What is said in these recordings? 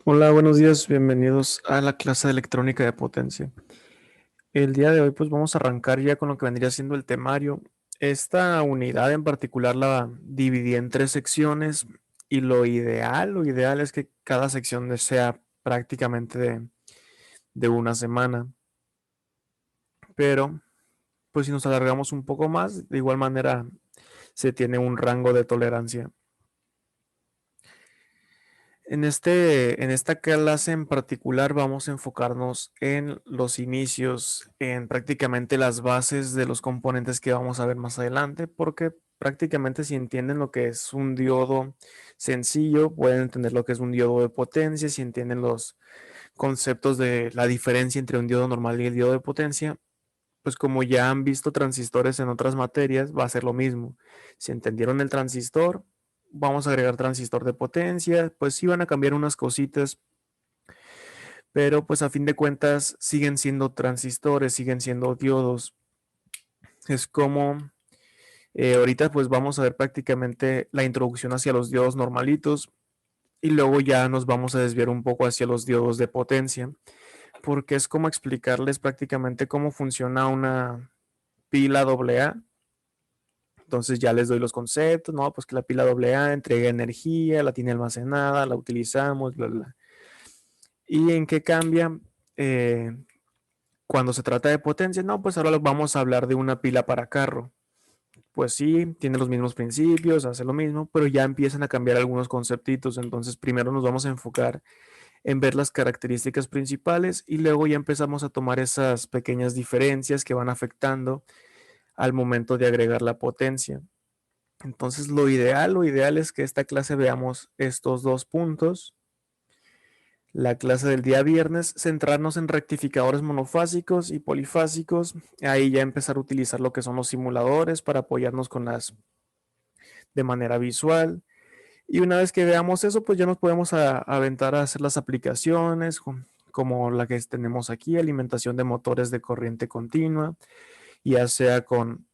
Hola, buenos días, bienvenidos a la clase de electrónica de potencia. El día de hoy pues vamos a arrancar ya con lo que vendría siendo el temario. Esta unidad en particular la dividí en tres secciones y lo ideal es que cada sección sea prácticamente de una semana, pero pues si nos alargamos un poco más, de igual manera se tiene un rango de tolerancia. En esta clase en particular vamos a enfocarnos en los inicios, en prácticamente las bases de los componentes que vamos a ver más adelante, porque prácticamente si entienden lo que es un diodo sencillo, pueden entender lo que es un diodo de potencia, si entienden los conceptos de la diferencia entre un diodo normal y el diodo de potencia, pues como ya han visto transistores en otras materias, va a ser lo mismo. Si entendieron el transistor, vamos a agregar transistor de potencia, pues sí van a cambiar unas cositas, pero pues a fin de cuentas siguen siendo transistores, siguen siendo diodos. Es como ahorita pues vamos a ver prácticamente la introducción hacia los diodos normalitos y luego ya nos vamos a desviar un poco hacia los diodos de potencia, porque es como explicarles prácticamente cómo funciona una pila AA. Entonces ya les doy los conceptos, ¿no? Pues que la pila AA entrega energía, la tiene almacenada, la utilizamos, bla, bla. ¿Y en qué cambia eh, cuando se trata de potencia? No, pues ahora vamos a hablar de una pila para carro. Pues sí, tiene los mismos principios, hace lo mismo, pero ya empiezan a cambiar algunos conceptitos. Entonces primero nos vamos a enfocar en ver las características principales y luego ya empezamos a tomar esas pequeñas diferencias que van afectando al momento de agregar la potencia. Entonces lo ideal es que esta clase veamos estos dos puntos. La clase del día viernes, centrarnos en rectificadores monofásicos y polifásicos. Ahí ya empezar a utilizar lo que son los simuladores para apoyarnos con las de manera visual. Y una vez que veamos eso, pues ya nos podemos aventar a hacer las aplicaciones como la que tenemos aquí, alimentación de motores de corriente continua, ya sea con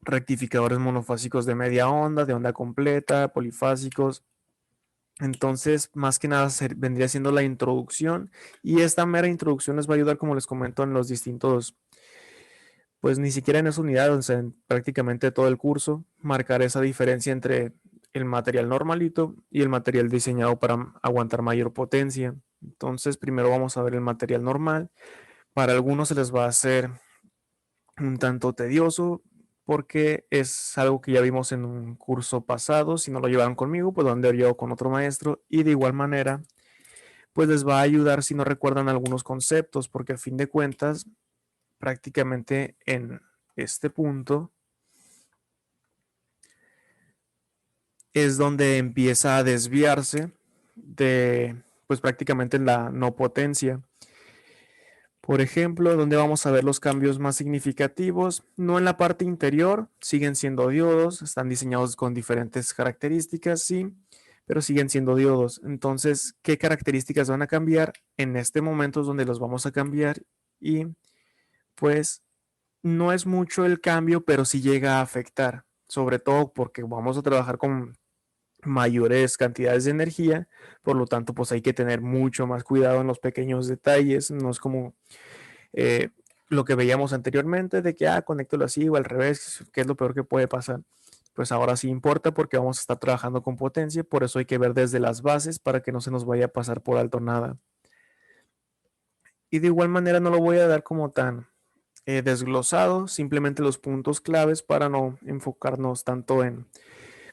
rectificadores monofásicos de media onda, de onda completa, polifásicos. Entonces, más que nada vendría siendo la introducción y esta mera introducción les va a ayudar, como les comento, en los distintos, pues ni siquiera en esa unidad, o sea, en prácticamente todo el curso, marcar esa diferencia entre el material normalito y el material diseñado para aguantar mayor potencia. Entonces, primero vamos a ver el material normal. Para algunos se les va a hacer un tanto tedioso porque es algo que ya vimos en un curso pasado. Si no lo llevaron conmigo, pues lo han de haber llevado con otro maestro. Y de igual manera, pues les va a ayudar si no recuerdan algunos conceptos, porque a fin de cuentas, prácticamente en este punto es donde empieza a desviarse de, pues prácticamente en la no potencia. Por ejemplo, donde vamos a ver los cambios más significativos, no en la parte interior, siguen siendo diodos, están diseñados con diferentes características, sí, pero siguen siendo diodos. Entonces, ¿qué características van a cambiar? En este momento es donde los vamos a cambiar y pues no es mucho el cambio, pero sí llega a afectar, sobre todo porque vamos a trabajar con mayores cantidades de energía, por lo tanto, pues hay que tener mucho más cuidado en los pequeños detalles, no es como eh, lo que veíamos anteriormente de que, conéctalo así o al revés, que es lo peor que puede pasar. Pues ahora sí importa porque vamos a estar trabajando con potencia, por eso hay que ver desde las bases para que no se nos vaya a pasar por alto nada. Y de igual manera no lo voy a dar como tan desglosado, simplemente los puntos claves para no enfocarnos tanto en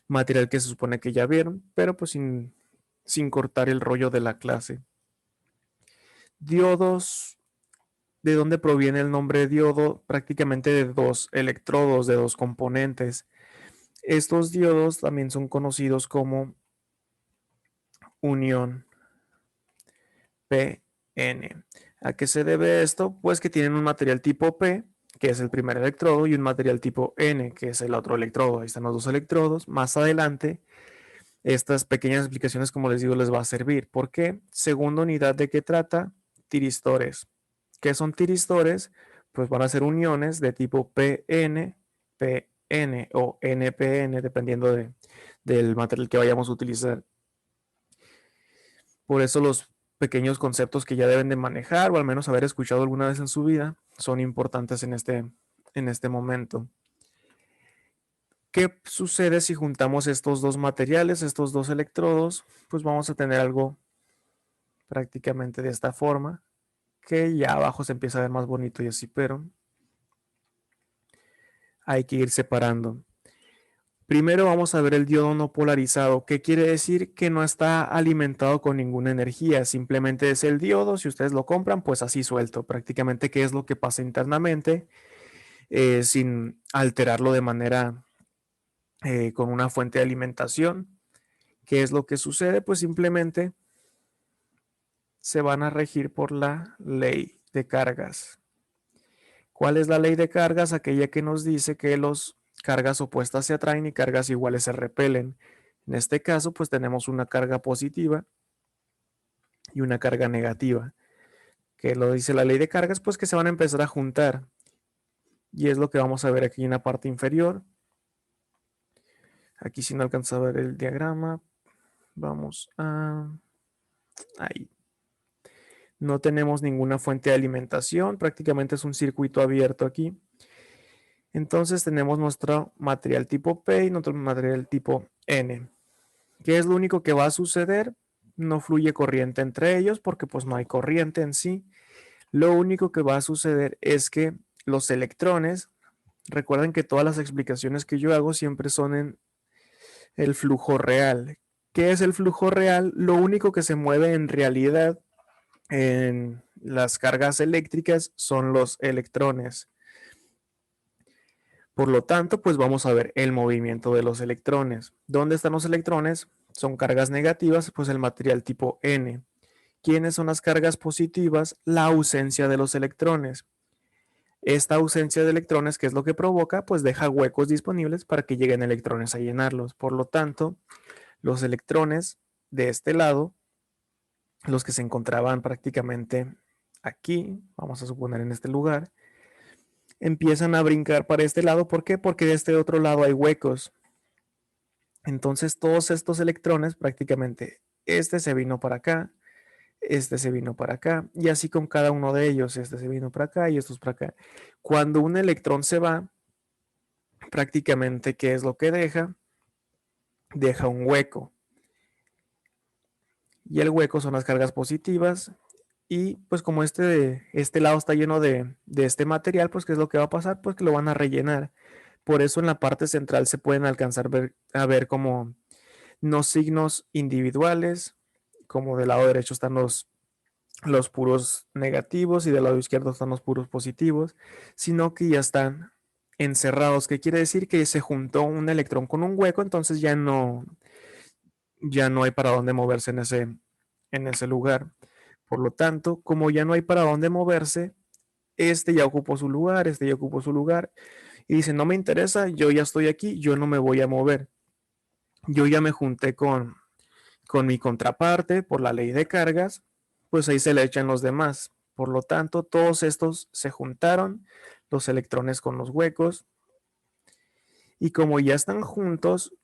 material que se supone que ya vieron, pero pues sin cortar el rollo de la clase. Diodos, ¿de dónde proviene el nombre diodo? Prácticamente de dos electrodos, de dos componentes. Estos diodos también son conocidos como unión PN. ¿A qué se debe esto? Pues que tienen un material tipo P, que es el primer electrodo, y un material tipo N, que es el otro electrodo. Ahí están los dos electrodos. Más adelante, estas pequeñas explicaciones, como les digo, les va a servir. ¿Por qué? Segunda unidad de qué trata, tiristores. ¿Qué son tiristores? Pues van a ser uniones de tipo PN, PN o NPN, dependiendo del material que vayamos a utilizar. Por eso los pequeños conceptos que ya deben de manejar o al menos haber escuchado alguna vez en su vida son importantes en este momento. ¿Qué sucede si juntamos estos dos materiales, estos dos electrodos? Pues vamos a tener algo prácticamente de esta forma, que ya abajo se empieza a ver más bonito y así, pero hay que ir separando. Primero vamos a ver el diodo no polarizado, que quiere decir que no está alimentado con ninguna energía, simplemente es el diodo, si ustedes lo compran, pues así suelto, prácticamente qué es lo que pasa internamente, sin alterarlo de manera con una fuente de alimentación. ¿Qué es lo que sucede? Pues simplemente se van a regir por la ley de cargas. ¿Cuál es la ley de cargas? Aquella que nos dice que las cargas opuestas se atraen y cargas iguales se repelen. En este caso, pues tenemos una carga positiva y una carga negativa. ¿Qué lo dice la ley de cargas? Pues que se van a empezar a juntar. Y es lo que vamos a ver aquí en la parte inferior. Aquí si no alcanza a ver el diagrama, vamos a... ahí. No tenemos ninguna fuente de alimentación, prácticamente es un circuito abierto aquí. Entonces tenemos nuestro material tipo P y nuestro material tipo N. ¿Qué es lo único que va a suceder? No fluye corriente entre ellos porque pues no hay corriente en sí. Lo único que va a suceder es que los electrones, recuerden que todas las explicaciones que yo hago siempre son en el flujo real. ¿Qué es el flujo real? Lo único que se mueve en realidad en las cargas eléctricas son los electrones. Por lo tanto, pues vamos a ver el movimiento de los electrones. ¿Dónde están los electrones? Son cargas negativas, pues el material tipo N. ¿Quiénes son las cargas positivas? La ausencia de los electrones. Esta ausencia de electrones, ¿qué es lo que provoca? Pues deja huecos disponibles para que lleguen electrones a llenarlos. Por lo tanto, los electrones de este lado, los que se encontraban prácticamente aquí, vamos a suponer en este lugar, empiezan a brincar para este lado. ¿Por qué? Porque de este otro lado hay huecos. Entonces todos estos electrones prácticamente, este se vino para acá, este se vino para acá, y así con cada uno de ellos, este se vino para acá y estos para acá. Cuando un electrón se va, prácticamente, ¿qué es lo que deja? Deja un hueco. Y el hueco son las cargas positivas. Y pues como este lado está lleno de este material, pues ¿qué es lo que va a pasar? Pues que lo van a rellenar. Por eso en la parte central se pueden alcanzar a ver como no signos individuales, como del lado derecho están los puros negativos y del lado izquierdo están los puros positivos, sino que ya están encerrados, que quiere decir que se juntó un electrón con un hueco, entonces ya no hay para dónde moverse en ese lugar. Por lo tanto, como ya no hay para dónde moverse, este ya ocupó su lugar, este ya ocupó su lugar, y dice, no me interesa, yo ya estoy aquí, yo no me voy a mover. Yo ya me junté con mi contraparte por la ley de cargas, pues ahí se le echan los demás. Por lo tanto, todos estos se juntaron, los electrones con los huecos, y como ya están juntos,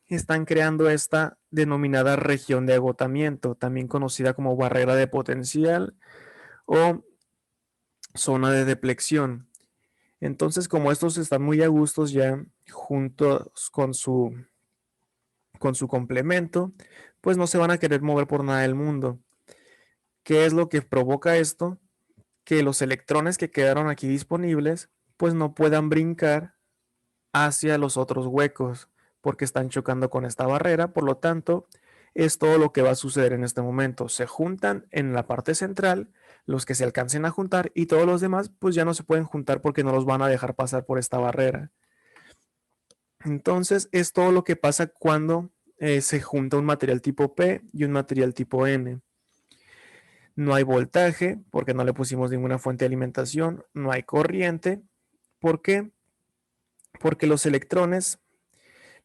están creando esta denominada región de agotamiento, también conocida como barrera de potencial o zona de depleción. Entonces, como estos están muy a gustos ya juntos con su complemento, pues no se van a querer mover por nada del mundo. ¿Qué es lo que provoca esto? Que los electrones que quedaron aquí disponibles, pues no puedan brincar hacia los otros huecos, porque están chocando con esta barrera. Por lo tanto, es todo lo que va a suceder en este momento. Se juntan en la parte central los que se alcancen a juntar y todos los demás pues ya no se pueden juntar porque no los van a dejar pasar por esta barrera. Entonces es todo lo que pasa cuando se junta un material tipo P y un material tipo N. No hay voltaje porque no le pusimos ninguna fuente de alimentación, no hay corriente. ¿Por qué? Porque los electrones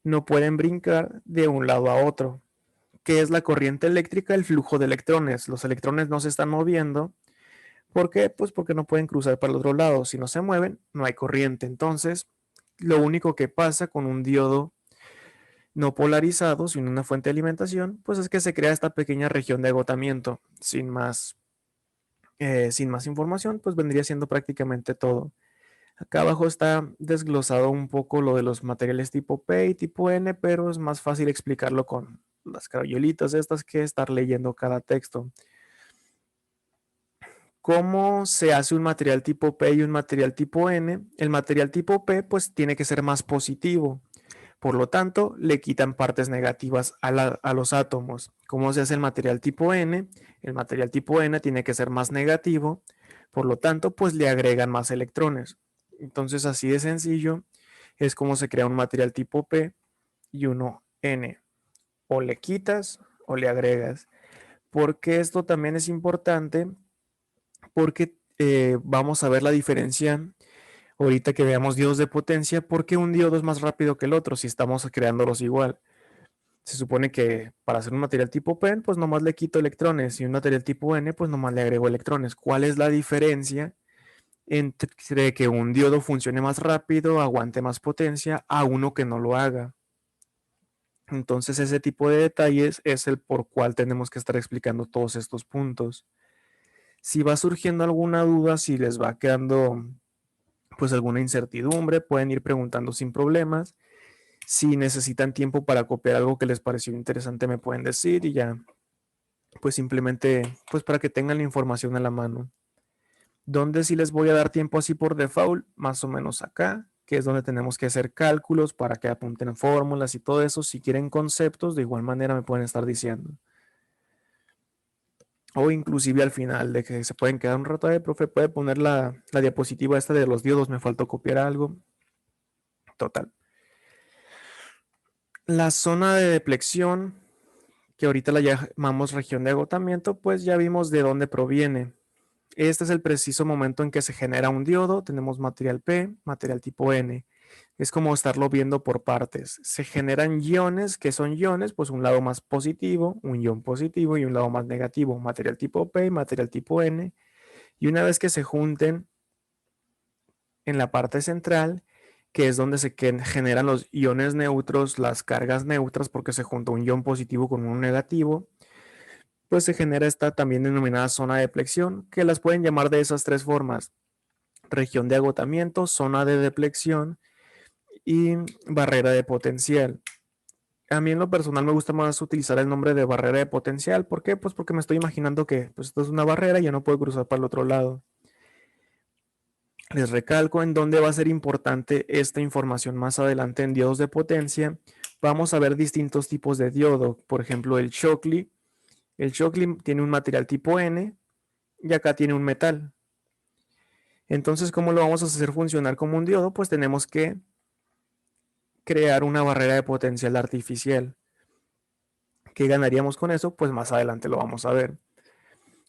no pueden brincar de un lado a otro. ¿Qué es la corriente eléctrica? El flujo de electrones. Los electrones no se están moviendo. ¿Por qué? Pues porque no pueden cruzar para el otro lado. Si no se mueven, no hay corriente. Entonces, lo único que pasa con un diodo no polarizados sin una fuente de alimentación, pues es que se crea esta pequeña región de agotamiento. Sin más información, pues vendría siendo prácticamente todo. Acá abajo está desglosado un poco lo de los materiales tipo P y tipo N, pero es más fácil explicarlo con las crayolitas estas que estar leyendo cada texto. ¿Cómo se hace un material tipo P y un material tipo N? El material tipo P pues tiene que ser más positivo. Por lo tanto, le quitan partes negativas a los átomos. ¿Cómo se hace el material tipo N? El material tipo N tiene que ser más negativo. Por lo tanto, pues le agregan más electrones. Entonces, así de sencillo es como se crea un material tipo P y uno N. O le quitas o le agregas. Porque esto también es importante porque vamos a ver la diferencia ahorita que veamos diodos de potencia, porque un diodo es más rápido que el otro si estamos creándolos igual. Se supone que para hacer un material tipo P, pues nomás le quito electrones y un material tipo N, pues nomás le agrego electrones. ¿Cuál es la diferencia entre que un diodo funcione más rápido, aguante más potencia, a uno que no lo haga? Entonces ese tipo de detalles es el por cual tenemos que estar explicando todos estos puntos. Si va surgiendo alguna duda, si les va quedando pues alguna incertidumbre, pueden ir preguntando sin problemas. Si necesitan tiempo para copiar algo que les pareció interesante, me pueden decir y ya, pues simplemente, pues para que tengan la información a la mano. ¿Dónde sí les voy a dar tiempo así por default? Más o menos acá, que es donde tenemos que hacer cálculos para que apunten fórmulas y todo eso. Si quieren conceptos, de igual manera me pueden estar diciendo. O inclusive al final, de que se pueden quedar un rato de profe, puede poner la diapositiva esta de los diodos, me faltó copiar algo. Total. La zona de depleción, que ahorita la llamamos región de agotamiento, pues ya vimos de dónde proviene. Este es el preciso momento en que se genera un diodo. Tenemos material P, material tipo N. Es como estarlo viendo por partes. Se generan iones, que son iones, pues un lado más positivo, un ion positivo y un lado más negativo. Material tipo P y material tipo N. Y una vez que se junten en la parte central, que es donde se generan los iones neutros, las cargas neutras, porque se junta un ion positivo con uno negativo, pues se genera esta también denominada zona de depleción, que las pueden llamar de esas tres formas: región de agotamiento, zona de depleción y barrera de potencial. A mí en lo personal me gusta más utilizar el nombre de barrera de potencial. ¿Por qué? Pues porque me estoy imaginando que pues esto es una barrera y yo no puedo cruzar para el otro lado. Les recalco en dónde va a ser importante esta información más adelante en diodos de potencia. Vamos a ver distintos tipos de diodo. Por ejemplo, el Shockley. El Shockley tiene un material tipo N y acá tiene un metal. Entonces, ¿cómo lo vamos a hacer funcionar como un diodo? Pues tenemos que crear una barrera de potencial artificial. ¿Qué ganaríamos con eso? Pues más adelante lo vamos a ver.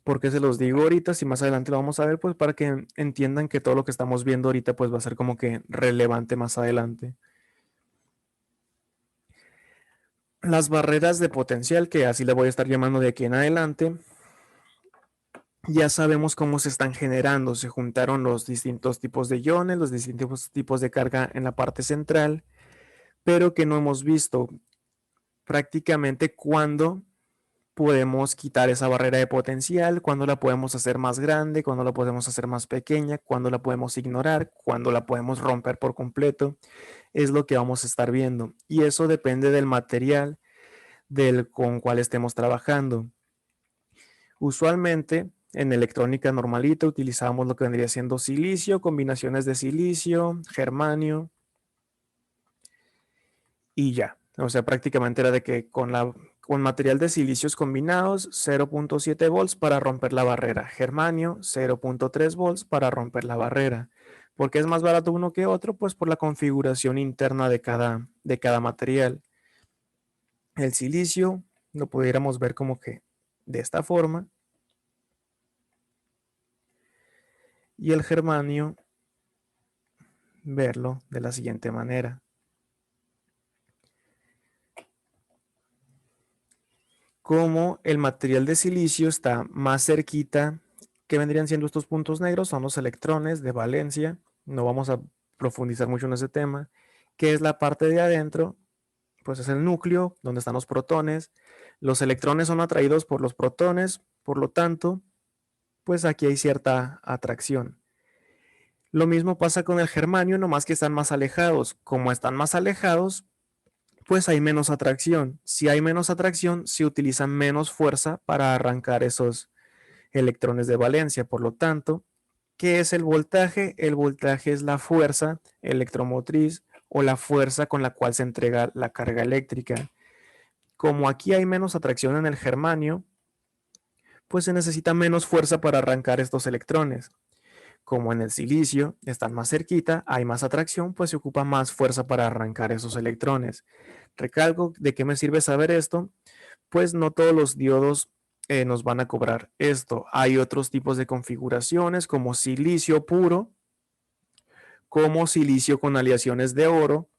¿Por qué se los digo ahorita? Si más adelante lo vamos a ver, pues para que entiendan que todo lo que estamos viendo ahorita pues va a ser como que relevante más adelante. Las barreras de potencial, que así le voy a estar llamando de aquí en adelante, ya sabemos cómo se están generando. Se juntaron los distintos tipos de iones, los distintos tipos de carga en la parte central, pero que no hemos visto prácticamente cuándo podemos quitar esa barrera de potencial, cuándo la podemos hacer más grande, cuándo la podemos hacer más pequeña, cuándo la podemos ignorar, cuándo la podemos romper por completo. Es lo que vamos a estar viendo. Y eso depende del material con cual estemos trabajando. Usualmente en electrónica normalita utilizamos lo que vendría siendo silicio, combinaciones de silicio, germanio y ya. O sea, prácticamente era de que con material de silicios combinados, 0.7 volts para romper la barrera. Germanio, 0.3 volts para romper la barrera. ¿Por qué es más barato uno que otro? Pues por la configuración interna de cada material. El silicio lo pudiéramos ver como que de esta forma. Y el germanio, verlo de la siguiente manera. Como el material de silicio está más cerquita, que vendrían siendo estos puntos negros, son los electrones de valencia. No vamos a profundizar mucho en ese tema, que es la parte de adentro, pues es el núcleo donde están los protones. Los electrones son atraídos por los protones, por lo tanto, pues aquí hay cierta atracción. Lo mismo pasa con el germanio, nomás que están más alejados. Como están más alejados, pues hay menos atracción. Si hay menos atracción, se utiliza menos fuerza para arrancar esos electrones de valencia. Por lo tanto, ¿qué es el voltaje? El voltaje es la fuerza electromotriz o la fuerza con la cual se entrega la carga eléctrica. Como aquí hay menos atracción en el germanio, pues se necesita menos fuerza para arrancar estos electrones. Como en el silicio están más cerquita, hay más atracción, pues se ocupa más fuerza para arrancar esos electrones. Recalco, ¿de qué me sirve saber esto? Pues no todos los diodos nos van a cobrar esto. Hay otros tipos de configuraciones como silicio puro, como silicio con aleaciones de oro.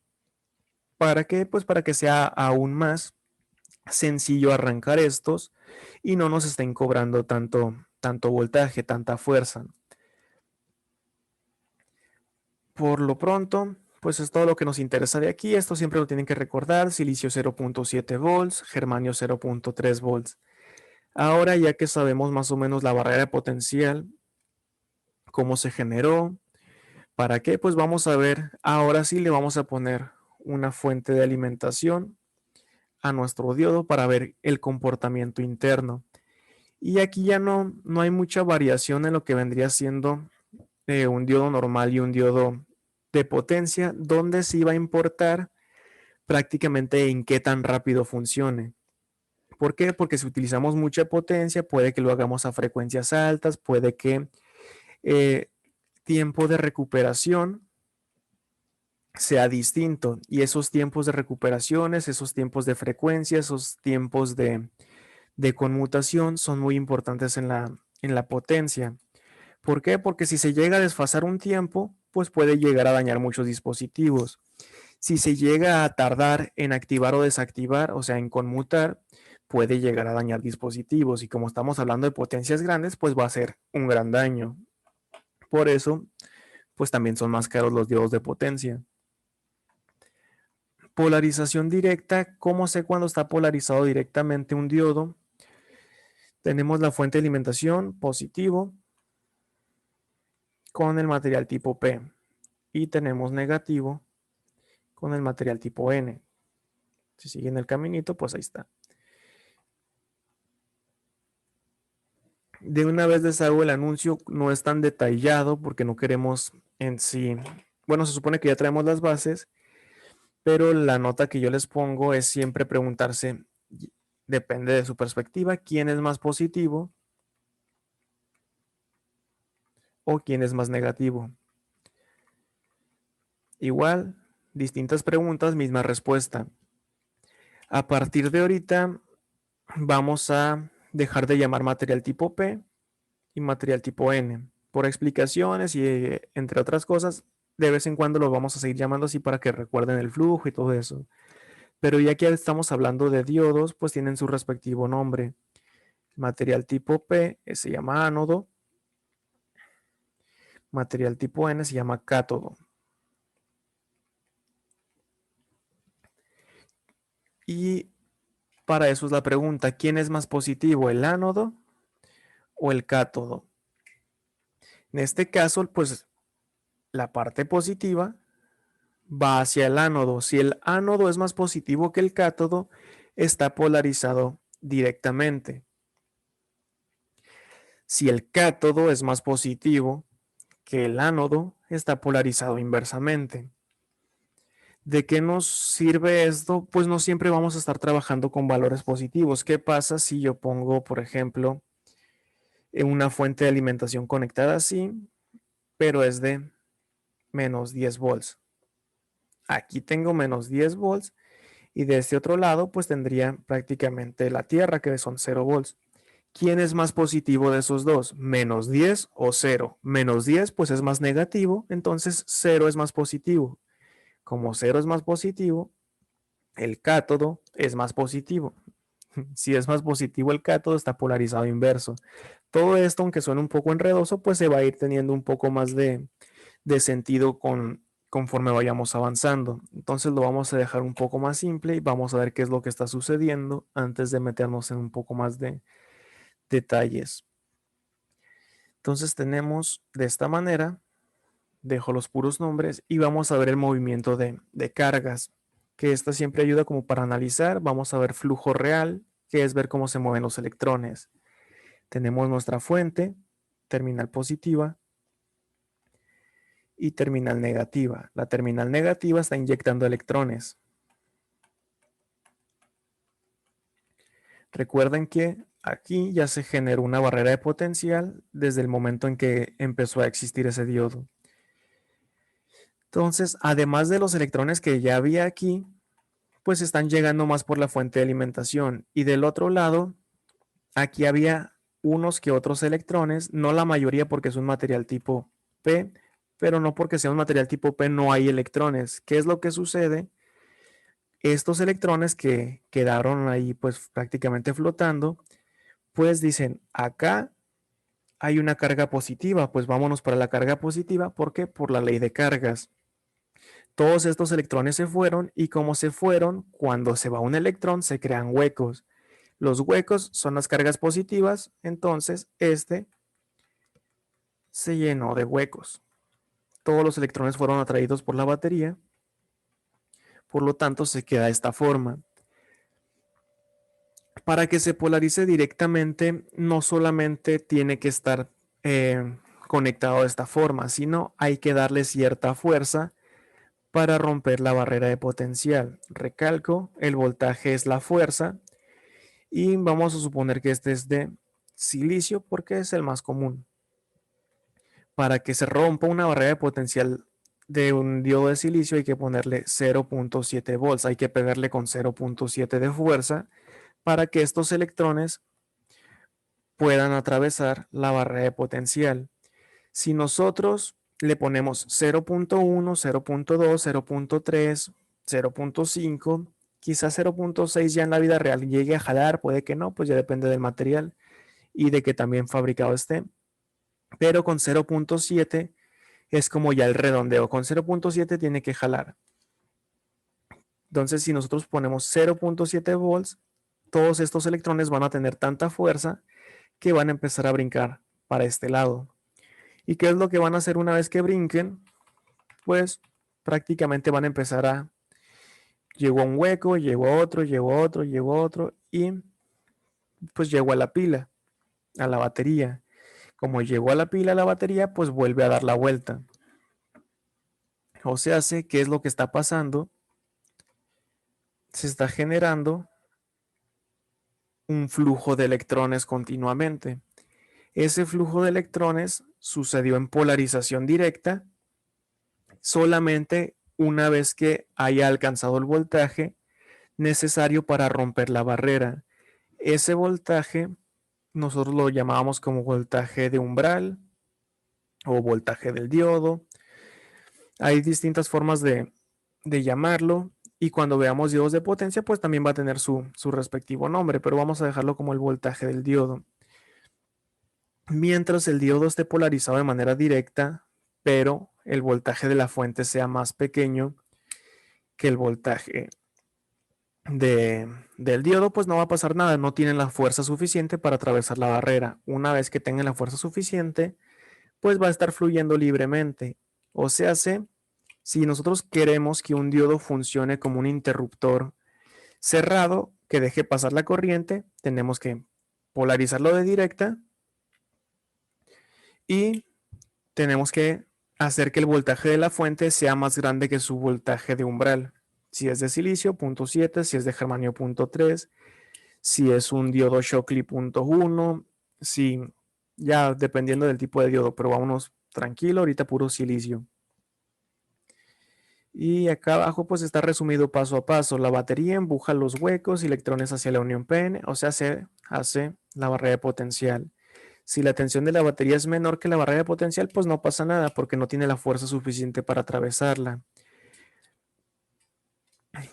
¿Para qué? Pues para que sea aún más sencillo arrancar estos y no nos estén cobrando tanto voltaje, tanta fuerza. Por lo pronto, pues es todo lo que nos interesa de aquí. Esto siempre lo tienen que recordar. Silicio 0.7 volts, germanio 0.3 volts. Ahora ya que sabemos más o menos la barrera potencial, cómo se generó, ¿para qué? Pues vamos a ver, ahora sí le vamos a poner una fuente de alimentación a nuestro diodo para ver el comportamiento interno. Y aquí ya no hay mucha variación en lo que vendría siendo un diodo normal y un diodo de potencia, donde sí va a importar prácticamente en qué tan rápido funcione. ¿Por qué? Porque si utilizamos mucha potencia, puede que lo hagamos a frecuencias altas, puede que tiempo de recuperación sea distinto. Y esos tiempos de recuperaciones, esos tiempos de frecuencia, esos tiempos de conmutación son muy importantes en la potencia. ¿Por qué? Porque si se llega a desfasar un tiempo, pues puede llegar a dañar muchos dispositivos. Si se llega a tardar en activar o desactivar, o sea, en conmutar, puede llegar a dañar dispositivos. Y como estamos hablando de potencias grandes, pues va a ser un gran daño. Por eso, pues también son más caros los diodos de potencia. Polarización directa. ¿Cómo sé cuándo está polarizado directamente un diodo? Tenemos la fuente de alimentación positivo con el material tipo P y tenemos negativo con el material tipo N. Si siguen el caminito, pues ahí está. De una vez les hago el anuncio, no es tan detallado porque no queremos en sí, bueno, se supone que ya traemos las bases, pero la nota que yo les pongo es siempre preguntarse, depende de su perspectiva, quién es más positivo o quién es más negativo. Igual, distintas preguntas, misma respuesta. A partir de ahorita vamos a dejar de llamar material tipo P y material tipo N. Por explicaciones y entre otras cosas, de vez en cuando lo vamos a seguir llamando así para que recuerden el flujo y todo eso. Pero ya que estamos hablando de diodos, pues tienen su respectivo nombre. Material tipo P se llama ánodo. Material tipo N se llama cátodo. Y para eso es la pregunta, ¿quién es más positivo, el ánodo o el cátodo? En este caso, pues la parte positiva va hacia el ánodo. Si el ánodo es más positivo que el cátodo, está polarizado directamente. Si el cátodo es más positivo que el ánodo, está polarizado inversamente. ¿De qué nos sirve esto? Pues no siempre vamos a estar trabajando con valores positivos. ¿Qué pasa si yo pongo, por ejemplo, una fuente de alimentación conectada así, pero es de menos 10 volts? Aquí tengo menos 10 volts y de este otro lado pues tendría prácticamente la tierra que son 0 volts. ¿Quién es más positivo de esos dos? ¿Menos 10 o 0? Menos 10 pues es más negativo, entonces 0 es más positivo. Como 0 es más positivo, el cátodo es más positivo. Si es más positivo el cátodo, está polarizado inverso. Todo esto, aunque suene un poco enredoso, pues se va a ir teniendo un poco más de sentido conforme vayamos avanzando. Entonces lo vamos a dejar un poco más simple y vamos a ver qué es lo que está sucediendo antes de meternos en un poco más de detalles. Entonces tenemos de esta manera, dejo los puros nombres y vamos a ver el movimiento de cargas, que esta siempre ayuda como para analizar. Vamos a ver flujo real, que es ver cómo se mueven los electrones. Tenemos nuestra fuente, terminal positiva y terminal negativa. La terminal negativa está inyectando electrones. Recuerden que aquí ya se generó una barrera de potencial desde el momento en que empezó a existir ese diodo. Entonces, además de los electrones que ya había aquí, pues están llegando más por la fuente de alimentación. Y del otro lado, aquí había unos que otros electrones, no la mayoría porque es un material tipo P, pero no porque sea un material tipo P no hay electrones. ¿Qué es lo que sucede? Estos electrones que quedaron ahí pues prácticamente flotando, pues dicen, acá hay una carga positiva, pues vámonos para la carga positiva. ¿Por qué? Por la ley de cargas. Todos estos electrones se fueron y como se fueron, cuando se va un electrón se crean huecos. Los huecos son las cargas positivas, entonces este se llenó de huecos. Todos los electrones fueron atraídos por la batería, por lo tanto se queda de esta forma. Para que se polarice directamente, no solamente tiene que estar conectado de esta forma, sino hay que darle cierta fuerza para romper la barrera de potencial. Recalco, el voltaje es la fuerza y vamos a suponer que este es de silicio porque es el más común. Para que se rompa una barrera de potencial de un diodo de silicio hay que ponerle 0.7 volts, hay que pegarle con 0.7 de fuerza para que estos electrones puedan atravesar la barrera de potencial. Si nosotros le ponemos 0.1, 0.2, 0.3, 0.5, quizás 0.6 ya en la vida real llegue a jalar, puede que no, pues ya depende del material y de que también fabricado esté. Pero con 0.7 es como ya el redondeo, con 0.7 tiene que jalar. Entonces si nosotros ponemos 0.7 volts, todos estos electrones van a tener tanta fuerza que van a empezar a brincar para este lado. ¿Y qué es lo que van a hacer una vez que brinquen? Pues prácticamente van a empezar a... Llegó a un hueco, llegó a otro, llegó a otro, llegó a otro y pues llegó a la pila, a la batería. Como llegó a la pila, a la batería, pues vuelve a dar la vuelta. O sea, ¿qué es lo que está pasando? Se está generando un flujo de electrones continuamente. Ese flujo de electrones sucedió en polarización directa solamente una vez que haya alcanzado el voltaje necesario para romper la barrera. Ese voltaje nosotros lo llamábamos como voltaje de umbral o voltaje del diodo. Hay distintas formas de llamarlo y cuando veamos diodos de potencia pues también va a tener su respectivo nombre, pero vamos a dejarlo como el voltaje del diodo. Mientras el diodo esté polarizado de manera directa, pero el voltaje de la fuente sea más pequeño que el voltaje del diodo, pues no va a pasar nada, no tienen la fuerza suficiente para atravesar la barrera. Una vez que tengan la fuerza suficiente, pues va a estar fluyendo libremente. O sea, si nosotros queremos que un diodo funcione como un interruptor cerrado que deje pasar la corriente, tenemos que polarizarlo de directa y tenemos que hacer que el voltaje de la fuente sea más grande que su voltaje de umbral. Si es de silicio, 0.7, si es de germanio, 0.3, si es un diodo Shockley, 0.1, si ya dependiendo del tipo de diodo, pero vámonos tranquilo, ahorita puro silicio. Y acá abajo pues está resumido paso a paso. La batería empuja los huecos y electrones hacia la unión PN, o sea, se hace la barrera de potencial. Si la tensión de la batería es menor que la barrera de potencial, pues no pasa nada porque no tiene la fuerza suficiente para atravesarla.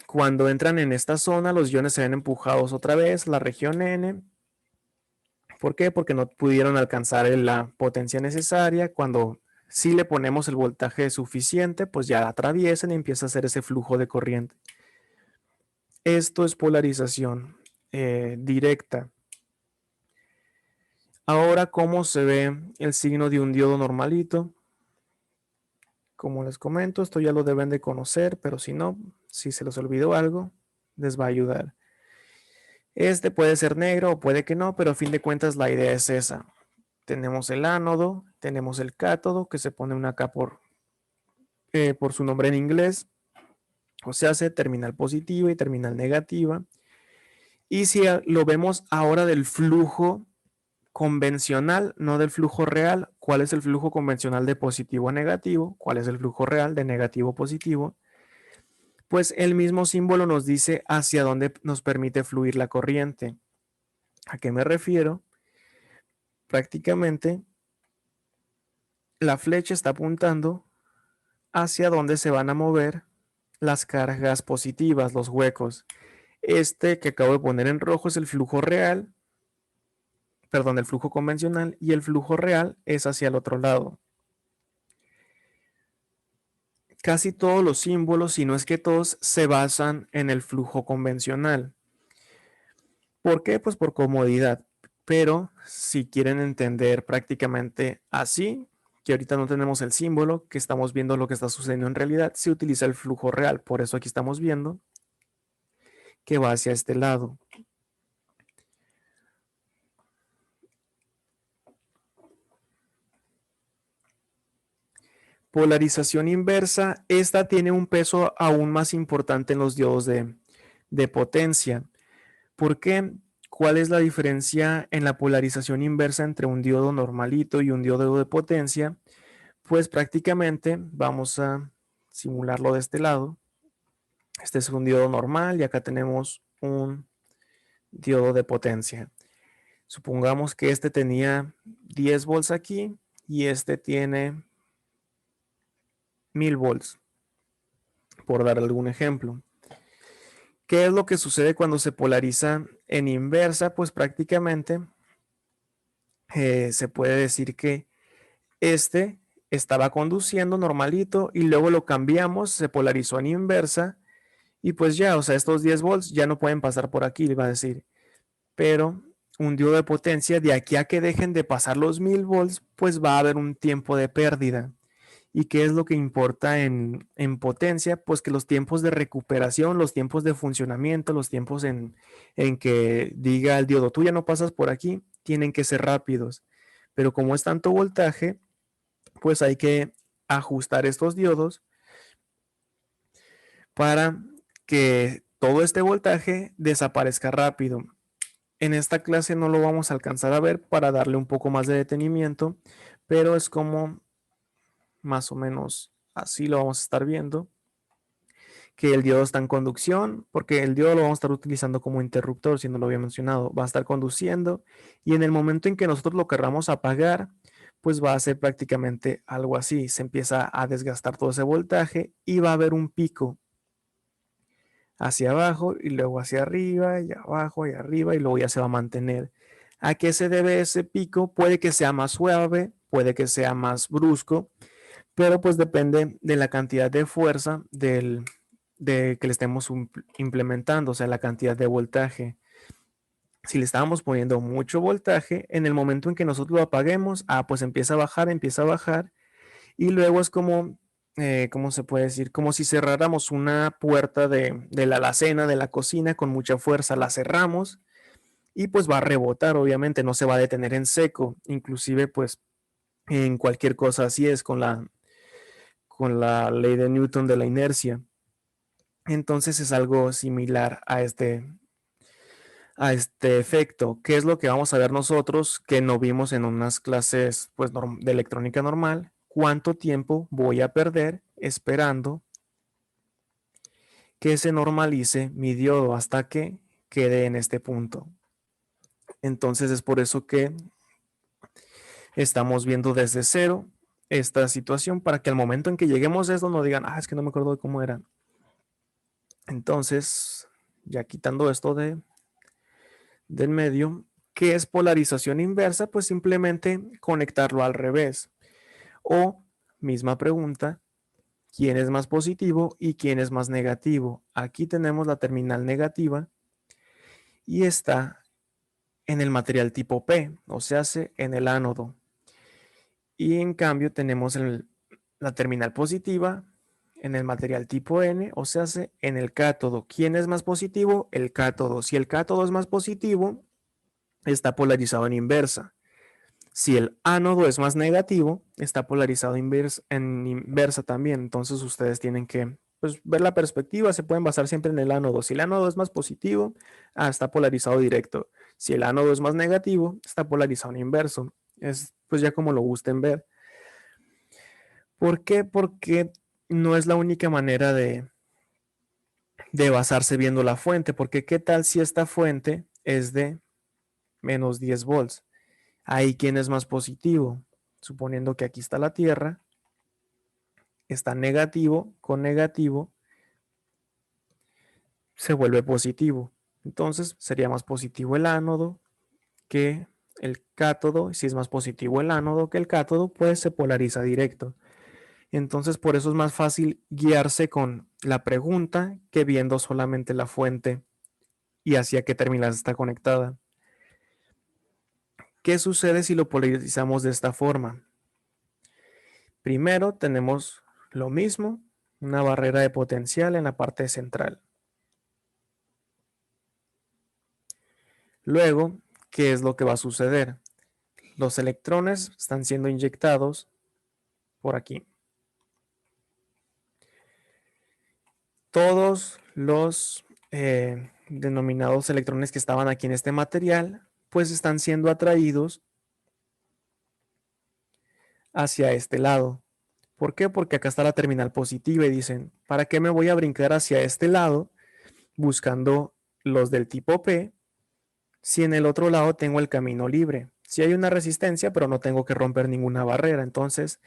Cuando entran en esta zona, los iones se ven empujados otra vez, la región N. ¿Por qué? Porque no pudieron alcanzar la potencia necesaria. Cuando Si le ponemos el voltaje suficiente, pues ya atraviesan y empieza a hacer ese flujo de corriente. Esto es polarización directa. Ahora, ¿cómo se ve el signo de un diodo normalito? Como les comento, esto ya lo deben de conocer, pero si no, si se les olvidó algo, les va a ayudar. Este puede ser negro o puede que no, pero a fin de cuentas la idea es esa. Tenemos el ánodo, tenemos el cátodo, que se pone una K por su nombre en inglés, o sea, hace terminal positiva y terminal negativa. Y si lo vemos ahora del flujo convencional, no del flujo real, ¿cuál es el flujo convencional de positivo a negativo? ¿Cuál es el flujo real de negativo a positivo? Pues el mismo símbolo nos dice hacia dónde nos permite fluir la corriente. ¿A qué me refiero? Prácticamente la flecha está apuntando hacia dónde se van a mover las cargas positivas, los huecos. Este que acabo de poner en rojo es el flujo real, perdón, el flujo convencional, y el flujo real es hacia el otro lado. Casi todos los símbolos, si no es que todos, se basan en el flujo convencional. ¿Por qué? Pues por comodidad. Pero si quieren entender prácticamente así, que ahorita no tenemos el símbolo, que estamos viendo lo que está sucediendo en realidad, se utiliza el flujo real. Por eso aquí estamos viendo que va hacia este lado. Polarización inversa, esta tiene un peso aún más importante en los diodos de potencia. ¿Por qué? ¿Cuál es la diferencia en la polarización inversa entre un diodo normalito y un diodo de potencia? Pues prácticamente vamos a simularlo de este lado. Este es un diodo normal y acá tenemos un diodo de potencia. Supongamos que este tenía 10 volts aquí y este tiene 1000 volts, por dar algún ejemplo. ¿Qué es lo que sucede cuando se polariza en inversa? Pues prácticamente se puede decir que este estaba conduciendo normalito y luego lo cambiamos, se polarizó en inversa y pues ya, o sea, estos 10 volts ya no pueden pasar por aquí, le va a decir. Pero un diodo de potencia, de aquí a que dejen de pasar los 1000 volts, pues va a haber un tiempo de pérdida. ¿Y qué es lo que importa en potencia? Pues que los tiempos de recuperación, los tiempos de funcionamiento, los tiempos en que diga el diodo, tú ya no pasas por aquí, tienen que ser rápidos. Pero como es tanto voltaje, pues hay que ajustar estos diodos para que todo este voltaje desaparezca rápido. En esta clase no lo vamos a alcanzar a ver para darle un poco más de detenimiento, pero es como más o menos así lo vamos a estar viendo, que el diodo está en conducción, porque el diodo lo vamos a estar utilizando como interruptor, si no lo había mencionado, va a estar conduciendo y en el momento en que nosotros lo querramos apagar, pues va a ser prácticamente algo así, se empieza a desgastar todo ese voltaje y va a haber un pico hacia abajo y luego hacia arriba y abajo y arriba y luego ya se va a mantener. ¿A qué se debe ese pico? Puede que sea más suave, puede que sea más brusco, pero pues depende de la cantidad de fuerza de que le estemos implementando, o sea, la cantidad de voltaje. Si le estábamos poniendo mucho voltaje, en el momento en que nosotros lo apaguemos, pues empieza a bajar, y luego es como, ¿cómo se puede decir? Como si cerráramos una puerta de la alacena, de la cocina, con mucha fuerza, la cerramos, y pues va a rebotar, obviamente, no se va a detener en seco, inclusive pues en cualquier cosa así es con la ley de Newton de la inercia. Entonces es algo similar a este efecto. ¿Qué es lo que vamos a ver nosotros que no vimos en unas clases pues, de electrónica normal? ¿Cuánto tiempo voy a perder esperando que se normalice mi diodo hasta que quede en este punto? Entonces es por eso que estamos viendo desde cero esta situación para que al momento en que lleguemos a esto no digan, es que no me acuerdo de cómo era. Entonces, ya quitando esto del medio, ¿qué es polarización inversa? Pues simplemente conectarlo al revés o misma pregunta, ¿quién es más positivo y quién es más negativo? Aquí tenemos la terminal negativa y está en el material tipo P, o sea, en el ánodo. Y en cambio tenemos la terminal positiva en el material tipo N, o sea, en el cátodo. ¿Quién es más positivo? El cátodo. Si el cátodo es más positivo, está polarizado en inversa. Si el ánodo es más negativo, está polarizado en inversa también. Entonces ustedes tienen que pues, ver la perspectiva, se pueden basar siempre en el ánodo. Si el ánodo es más positivo, está polarizado directo. Si el ánodo es más negativo, está polarizado en inverso. Es pues ya como lo gusten ver. ¿Por qué? Porque no es la única manera de basarse viendo la fuente. Porque ¿qué tal si esta fuente es de menos 10 volts? Ahí, ¿quién es más positivo? Suponiendo que aquí está la Tierra, está negativo con negativo, se vuelve positivo. Entonces sería más positivo el ánodo que el cátodo. Si es más positivo el ánodo que el cátodo, pues se polariza directo. Entonces por eso es más fácil guiarse con la pregunta que viendo solamente la fuente y hacia qué terminal está conectada. ¿Qué sucede si lo polarizamos de esta forma? Primero tenemos lo mismo, una barrera de potencial en la parte central. Luego, ¿qué es lo que va a suceder? Los electrones están siendo inyectados por aquí. Todos los denominados electrones que estaban aquí en este material, pues están siendo atraídos hacia este lado. ¿Por qué? Porque acá está la terminal positiva y dicen, ¿para qué me voy a brincar hacia este lado buscando los del tipo P si en el otro lado tengo el camino libre? Si hay una resistencia, pero no tengo que romper ninguna barrera. Entonces,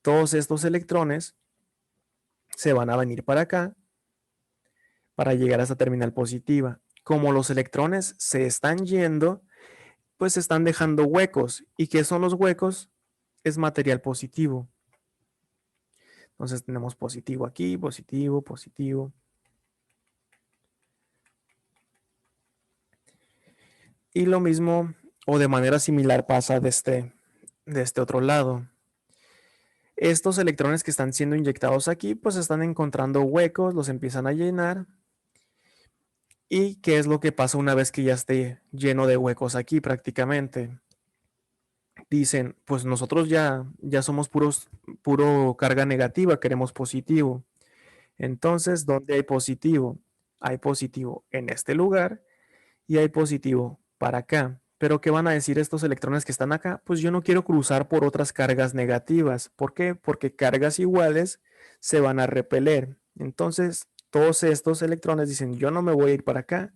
todos estos electrones se van a venir para acá para llegar a esta terminal positiva. Como los electrones se están yendo, pues se están dejando huecos. ¿Y qué son los huecos? Es material positivo. Entonces tenemos positivo aquí, positivo, positivo. Y lo mismo o de manera similar pasa de este otro lado. Estos electrones que están siendo inyectados aquí, pues están encontrando huecos, los empiezan a llenar. ¿Y qué es lo que pasa una vez que ya esté lleno de huecos aquí prácticamente? Dicen, pues nosotros ya somos puro carga negativa, queremos positivo. Entonces, ¿dónde hay positivo? Hay positivo en este lugar y hay positivo para acá. Pero ¿qué van a decir estos electrones que están acá? Pues yo no quiero cruzar por otras cargas negativas. ¿Por qué? Porque cargas iguales se van a repeler. Entonces, todos estos electrones dicen, yo no me voy a ir para acá,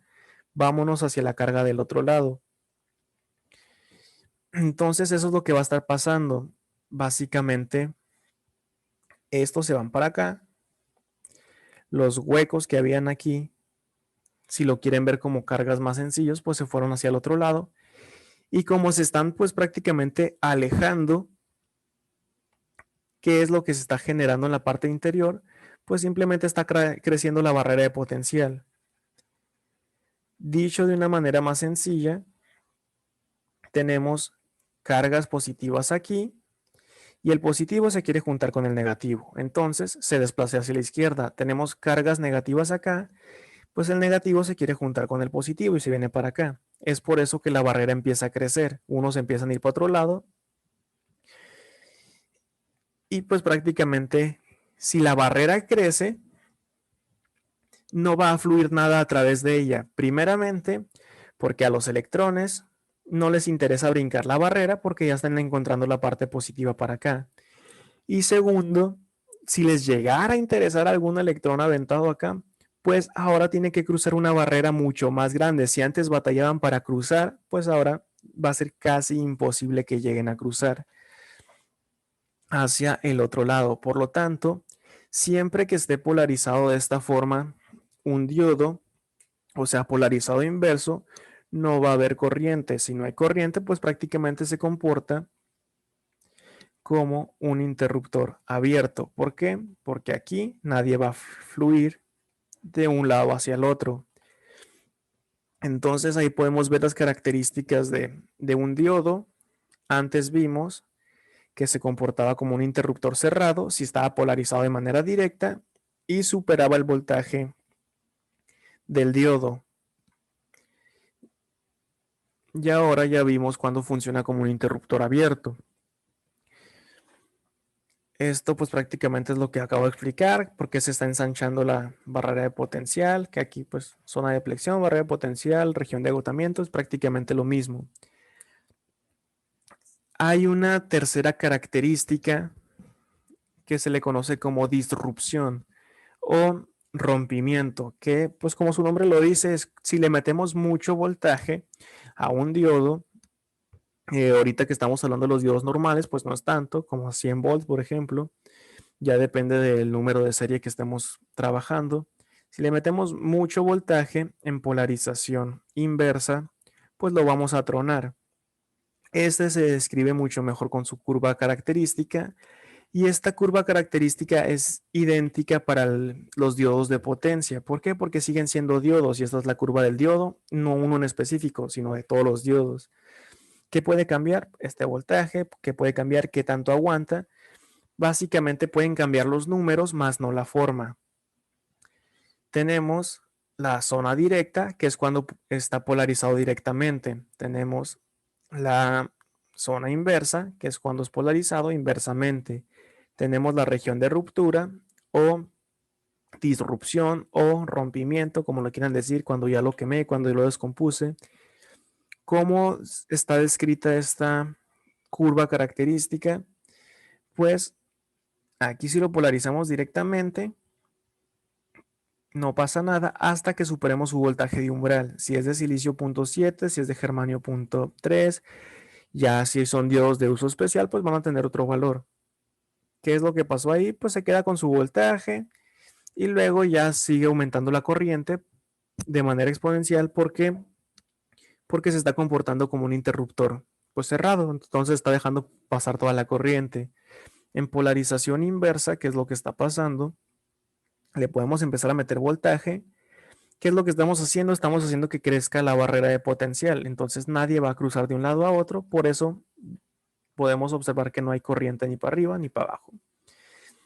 vámonos hacia la carga del otro lado. Entonces, eso es lo que va a estar pasando. Básicamente, estos se van para acá. Los huecos que habían aquí, si lo quieren ver como cargas más sencillos, pues se fueron hacia el otro lado. Y como se están pues prácticamente alejando, ¿qué es lo que se está generando en la parte interior? Pues simplemente está creciendo la barrera de potencial. Dicho de una manera más sencilla, tenemos cargas positivas aquí y el positivo se quiere juntar con el negativo. Entonces se desplaza hacia la izquierda. Tenemos cargas negativas acá, pues el negativo se quiere juntar con el positivo y se viene para acá. Es por eso que la barrera empieza a crecer. Unos empiezan a ir para otro lado y pues prácticamente si la barrera crece, no va a fluir nada a través de ella. Primeramente, porque a los electrones no les interesa brincar la barrera porque ya están encontrando la parte positiva para acá. Y segundo, si les llegara a interesar algún electrón aventado acá, pues ahora tiene que cruzar una barrera mucho más grande. Si antes batallaban para cruzar, pues ahora va a ser casi imposible que lleguen a cruzar hacia el otro lado. Por lo tanto, siempre que esté polarizado de esta forma, un diodo, o sea, polarizado inverso, no va a haber corriente. Si no hay corriente, pues prácticamente se comporta como un interruptor abierto. ¿Por qué? Porque aquí nadie va a fluir de un lado hacia el otro. Entonces ahí podemos ver las características de un diodo. Antes vimos que se comportaba como un interruptor cerrado si estaba polarizado de manera directa y superaba el voltaje del diodo. Y ahora ya vimos cuándo funciona como un interruptor abierto. Esto pues prácticamente es lo que acabo de explicar, porque se está ensanchando la barrera de potencial, que aquí pues zona de flexión, barrera de potencial, región de agotamiento, es prácticamente lo mismo. Hay una tercera característica que se le conoce como disrupción o rompimiento, que pues como su nombre lo dice, es si le metemos mucho voltaje a un diodo, ahorita que estamos hablando de los diodos normales, pues no es tanto, como 100 volts, por ejemplo, ya depende del número de serie que estemos trabajando. Si le metemos mucho voltaje en polarización inversa, pues lo vamos a tronar. Este se describe mucho mejor con su curva característica y esta curva característica es idéntica para los diodos de potencia. ¿Por qué? Porque siguen siendo diodos y esta es la curva del diodo, no uno en específico, sino de todos los diodos. ¿Qué puede cambiar? Este voltaje, ¿qué puede cambiar? ¿Qué tanto aguanta? Básicamente pueden cambiar los números, más no la forma. Tenemos la zona directa, que es cuando está polarizado directamente. Tenemos la zona inversa, que es cuando es polarizado inversamente. Tenemos la región de ruptura o disrupción o rompimiento, como lo quieran decir, cuando ya lo quemé, cuando ya lo descompuse. ¿Cómo está descrita esta curva característica? Pues aquí si lo polarizamos directamente, no pasa nada hasta que superemos su voltaje de umbral. Si es de silicio 0.7, si es de germanio 0.3, ya si son diodos de uso especial, pues van a tener otro valor. ¿Qué es lo que pasó ahí? Pues se queda con su voltaje y luego ya sigue aumentando la corriente de manera exponencial porque se está comportando como un interruptor pues cerrado, entonces está dejando pasar toda la corriente. En polarización inversa, que es lo que está pasando, le podemos empezar a meter voltaje. ¿Qué es lo que estamos haciendo? Estamos haciendo que crezca la barrera de potencial. Entonces nadie va a cruzar de un lado a otro. Por eso podemos observar que no hay corriente ni para arriba ni para abajo.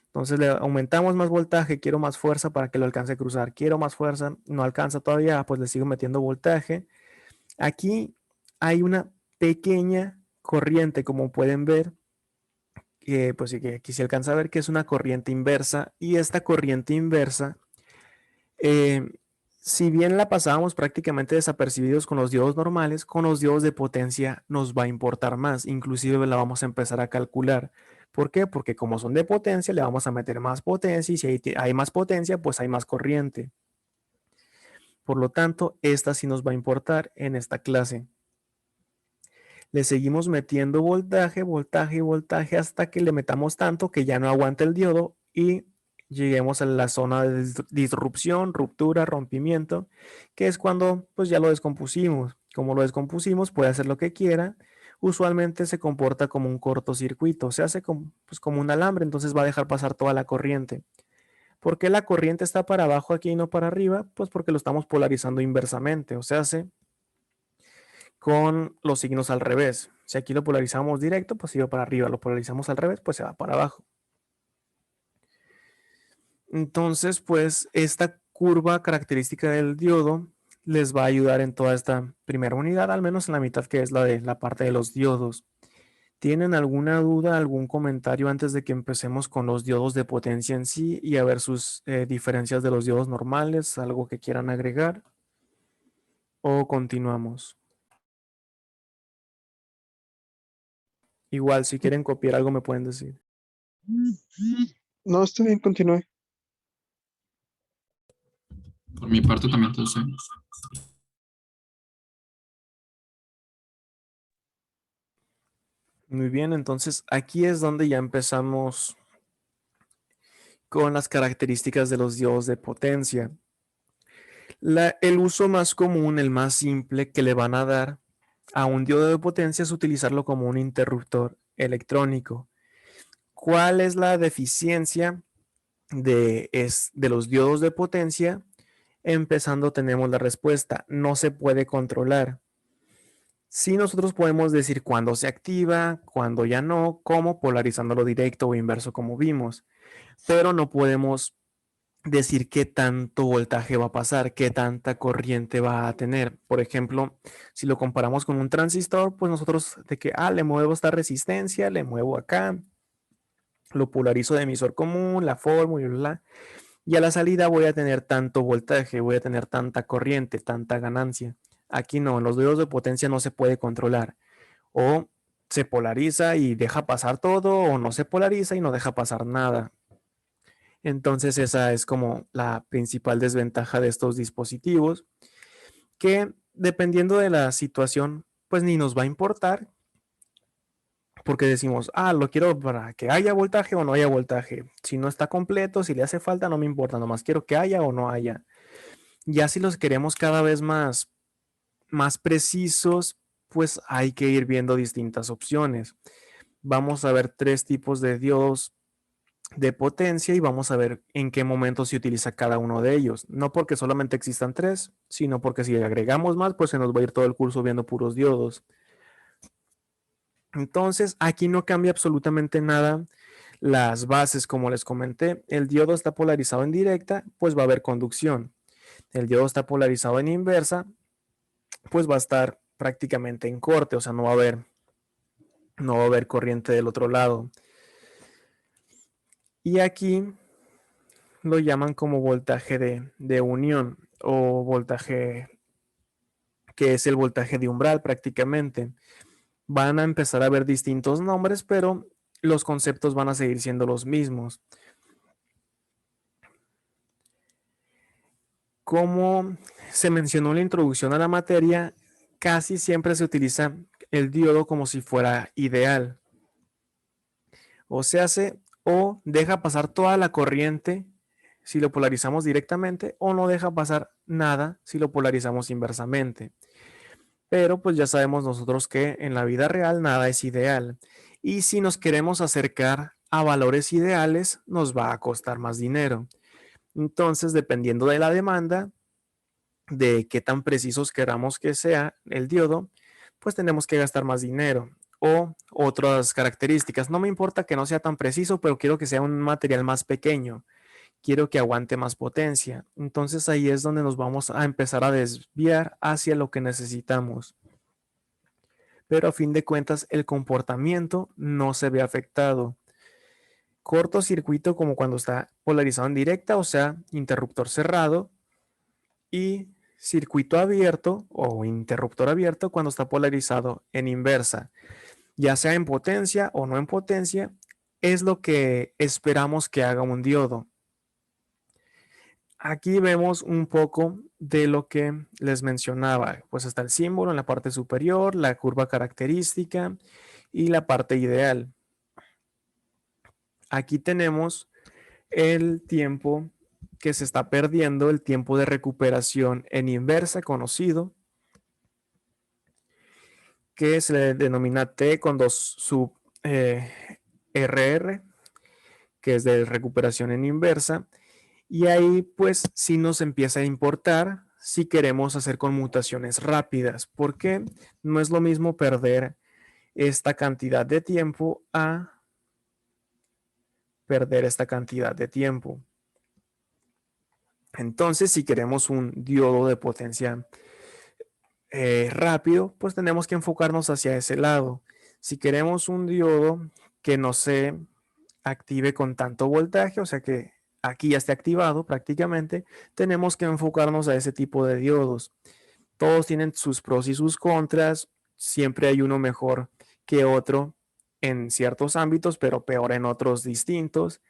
Entonces le aumentamos más voltaje. Quiero más fuerza para que lo alcance a cruzar. Quiero más fuerza. No alcanza todavía. Pues le sigo metiendo voltaje. Aquí hay una pequeña corriente, como pueden ver. Pues sí, que aquí se alcanza a ver que es una corriente inversa. Y esta corriente inversa si bien la pasábamos prácticamente desapercibidos con los diodos normales, con los diodos de potencia nos va a importar más, inclusive la vamos a empezar a calcular. ¿Por qué? Porque como son de potencia, le vamos a meter más potencia y si hay más potencia, pues hay más corriente. Por lo tanto, esta sí nos va a importar en esta clase. Le seguimos metiendo voltaje, voltaje y voltaje hasta que le metamos tanto que ya no aguanta el diodo y lleguemos a la zona de disrupción, ruptura, rompimiento, que es cuando pues ya lo descompusimos. Como lo descompusimos, puede hacer lo que quiera. Usualmente se comporta como un cortocircuito, se hace como, pues, como un alambre, entonces va a dejar pasar toda la corriente. ¿Por qué la corriente está para abajo aquí y no para arriba? Pues porque lo estamos polarizando inversamente, o sea, con los signos al revés. Si aquí lo polarizamos directo, pues se va para arriba, lo polarizamos al revés, pues se va para abajo. Entonces, pues esta curva característica del diodo les va a ayudar en toda esta primera unidad, al menos en la mitad que es la de la parte de los diodos. ¿Tienen alguna duda, algún comentario antes de que empecemos con los diodos de potencia en sí y a ver sus diferencias de los diodos normales? ¿Algo que quieran agregar? ¿O continuamos? Igual, si quieren copiar algo me pueden decir. No, está bien, continúe. Por mi parte también todo sé. Muy bien, entonces aquí es donde ya empezamos con las características de los diodos de potencia. El uso más común, el más simple que le van a dar a un diodo de potencia es utilizarlo como un interruptor electrónico. ¿Cuál es la deficiencia de los diodos de potencia? Empezando tenemos la respuesta, no se puede controlar. Sí, nosotros podemos decir cuándo se activa, cuándo ya no, como polarizándolo directo o inverso como vimos, pero no podemos decir qué tanto voltaje va a pasar, qué tanta corriente va a tener. Por ejemplo, si lo comparamos con un transistor, pues nosotros de que, le muevo esta resistencia, le muevo acá, lo polarizo de emisor común, la fórmula, y a la salida voy a tener tanto voltaje, voy a tener tanta corriente, tanta ganancia. Aquí no, en los diodos de potencia no se puede controlar. O se polariza y deja pasar todo, o no se polariza y no deja pasar nada. Entonces esa es como la principal desventaja de estos dispositivos, que dependiendo de la situación, pues ni nos va a importar, porque decimos, lo quiero para que haya voltaje o no haya voltaje. Si no está completo, si le hace falta, no me importa, nomás quiero que haya o no haya. Ya si los queremos cada vez más precisos, pues hay que ir viendo distintas opciones. Vamos a ver 3 tipos de diodos de potencia y vamos a ver en qué momento se utiliza cada uno de ellos. No porque solamente existan 3, sino porque si agregamos más, pues se nos va a ir todo el curso viendo puros diodos. Entonces, aquí no cambia absolutamente nada las bases, como les comenté. El diodo está polarizado en directa, pues va a haber conducción. El diodo está polarizado en inversa, pues va a estar prácticamente en corte, o sea, no va a haber corriente del otro lado. Y aquí lo llaman como voltaje de unión o voltaje que es el voltaje de umbral prácticamente. Van a empezar a ver distintos nombres, pero los conceptos van a seguir siendo los mismos. Como se mencionó en la introducción a la materia, casi siempre se utiliza el diodo como si fuera ideal. O se hace o deja pasar toda la corriente si lo polarizamos directamente o no deja pasar nada si lo polarizamos inversamente. Pero pues ya sabemos nosotros que en la vida real nada es ideal. Y si nos queremos acercar a valores ideales, nos va a costar más dinero. Entonces, dependiendo de la demanda, de qué tan precisos queramos que sea el diodo, pues tenemos que gastar más dinero. O otras características. No me importa que no sea tan preciso, pero quiero que sea un material más pequeño. Quiero que aguante más potencia. Entonces ahí es donde nos vamos a empezar a desviar hacia lo que necesitamos. Pero a fin de cuentas el comportamiento no se ve afectado. Cortocircuito como cuando está polarizado en directa, o sea, interruptor cerrado, y circuito abierto o interruptor abierto cuando está polarizado en inversa, ya sea en potencia o no en potencia, es lo que esperamos que haga un diodo. Aquí vemos un poco de lo que les mencionaba, pues está el símbolo en la parte superior, la curva característica y la parte ideal. Aquí tenemos el tiempo que se está perdiendo, el tiempo de recuperación en inversa conocido, que se le denomina T con 2 sub RR, que es de recuperación en inversa. Y ahí pues sí nos empieza a importar si queremos hacer conmutaciones rápidas, porque no es lo mismo perder esta cantidad de tiempo a perder esta cantidad de tiempo. Entonces, si queremos un diodo de potencia rápido, pues tenemos que enfocarnos hacia ese lado. Si queremos un diodo que no se active con tanto voltaje, o sea que aquí ya esté activado prácticamente, tenemos que enfocarnos a ese tipo de diodos. Todos tienen sus pros y sus contras, siempre hay uno mejor que otro en ciertos ámbitos, pero peor en otros distintos.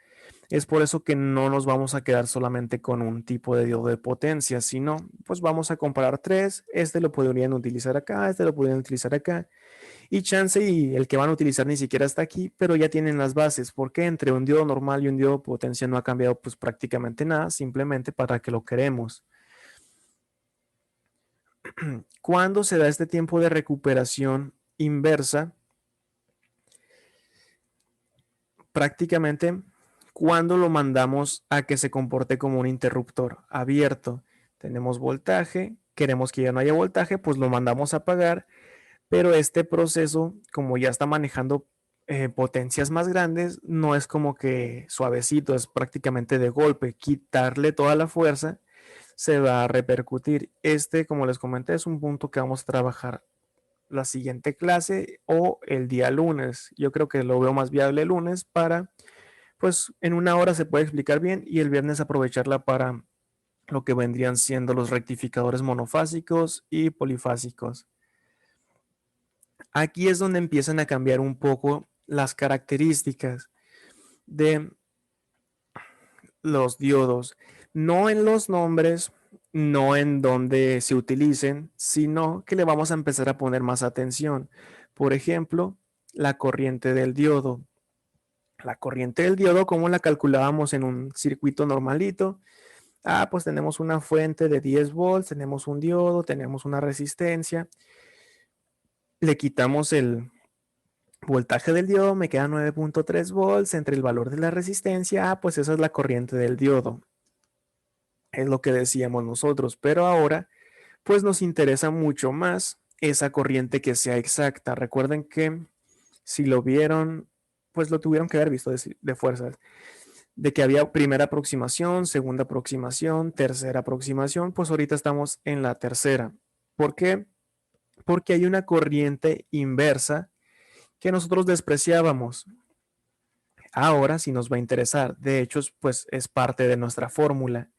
Es por eso que no nos vamos a quedar solamente con un tipo de diodo de potencia, sino pues vamos a comparar 3. Este lo podrían utilizar acá, este lo podrían utilizar acá. Y chance y el que van a utilizar ni siquiera está aquí, pero ya tienen las bases, porque entre un diodo normal y un diodo de potencia no ha cambiado pues prácticamente nada, simplemente para que lo queremos. Cuando se da este tiempo de recuperación inversa, prácticamente cuando lo mandamos a que se comporte como un interruptor abierto. Tenemos voltaje, queremos que ya no haya voltaje, pues lo mandamos a apagar, pero este proceso, como ya está manejando potencias más grandes, no es como que suavecito, es prácticamente de golpe. Quitarle toda la fuerza se va a repercutir. Este, como les comenté, es un punto que vamos a trabajar la siguiente clase o el día lunes. Yo creo que lo veo más viable el lunes para, pues en una hora se puede explicar bien y el viernes aprovecharla para lo que vendrían siendo los rectificadores monofásicos y polifásicos. Aquí es donde empiezan a cambiar un poco las características de los diodos, no en los nombres, no en donde se utilicen, sino que le vamos a empezar a poner más atención. Por ejemplo, la corriente del diodo. La corriente del diodo, ¿cómo la calculábamos en un circuito normalito? Pues tenemos una fuente de 10 volts, tenemos un diodo, tenemos una resistencia. Le quitamos el voltaje del diodo, me queda 9.3 volts entre el valor de la resistencia. Pues esa es la corriente del diodo. Es lo que decíamos nosotros, pero ahora pues nos interesa mucho más esa corriente que sea exacta. Recuerden que si lo vieron, pues lo tuvieron que haber visto de fuerzas, de que había primera aproximación, segunda aproximación, tercera aproximación, pues ahorita estamos en la tercera. ¿Por qué? Porque hay una corriente inversa que nosotros despreciábamos. Ahora sí nos va a interesar. De hecho, pues es parte de nuestra fórmula.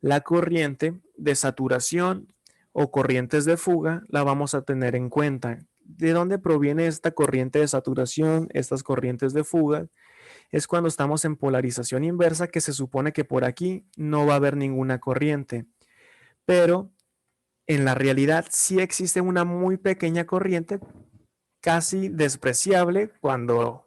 La corriente de saturación o corrientes de fuga la vamos a tener en cuenta. ¿De dónde proviene esta corriente de saturación, estas corrientes de fuga? Es cuando estamos en polarización inversa, que se supone que por aquí no va a haber ninguna corriente. Pero en la realidad sí existe una muy pequeña corriente, casi despreciable. Cuando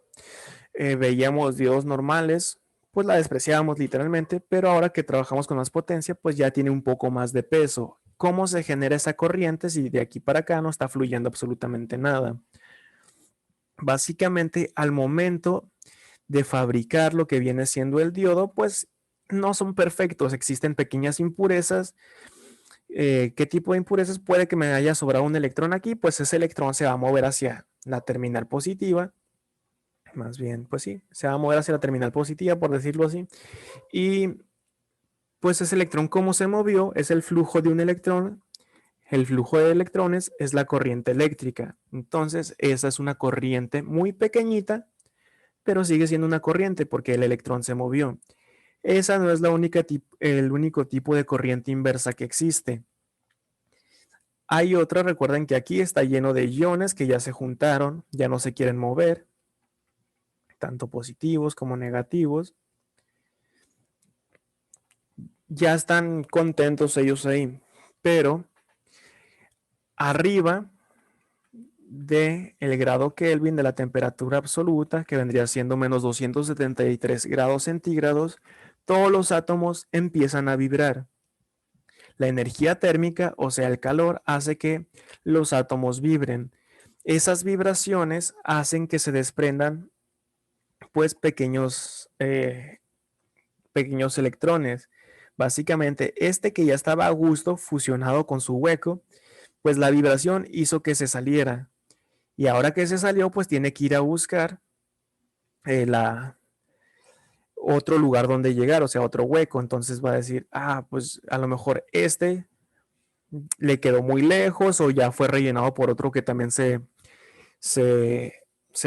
veíamos diodos normales, pues la despreciábamos literalmente, pero ahora que trabajamos con más potencia, pues ya tiene un poco más de peso. ¿Cómo se genera esa corriente si de aquí para acá no está fluyendo absolutamente nada? Básicamente, al momento de fabricar lo que viene siendo el diodo, pues no son perfectos, existen pequeñas impurezas. ¿Qué tipo de impurezas? Puede que me haya sobrado un electrón aquí, pues ese electrón se va a mover hacia la terminal positiva. Más bien, pues sí, se va a mover hacia la terminal positiva, por decirlo así. Y pues ese electrón, ¿cómo se movió? Es el flujo de un electrón. El flujo de electrones es la corriente eléctrica. Entonces, esa es una corriente muy pequeñita, pero sigue siendo una corriente porque el electrón se movió. Esa no es el único tipo de corriente inversa que existe. Hay otra, recuerden que aquí está lleno de iones que ya se juntaron, ya no se quieren mover, tanto positivos como negativos. Ya están contentos ellos ahí, pero arriba del grado Kelvin de la temperatura absoluta, que vendría siendo menos 273 grados centígrados, todos los átomos empiezan a vibrar. La energía térmica, o sea, el calor, hace que los átomos vibren. Esas vibraciones hacen que se desprendan pues pequeños electrones. Básicamente, este que ya estaba a gusto fusionado con su hueco, pues la vibración hizo que se saliera. Y ahora que se salió, pues tiene que ir a buscar otro lugar donde llegar, o sea, otro hueco. Entonces va a decir, pues a lo mejor este le quedó muy lejos o ya fue rellenado por otro que también se, se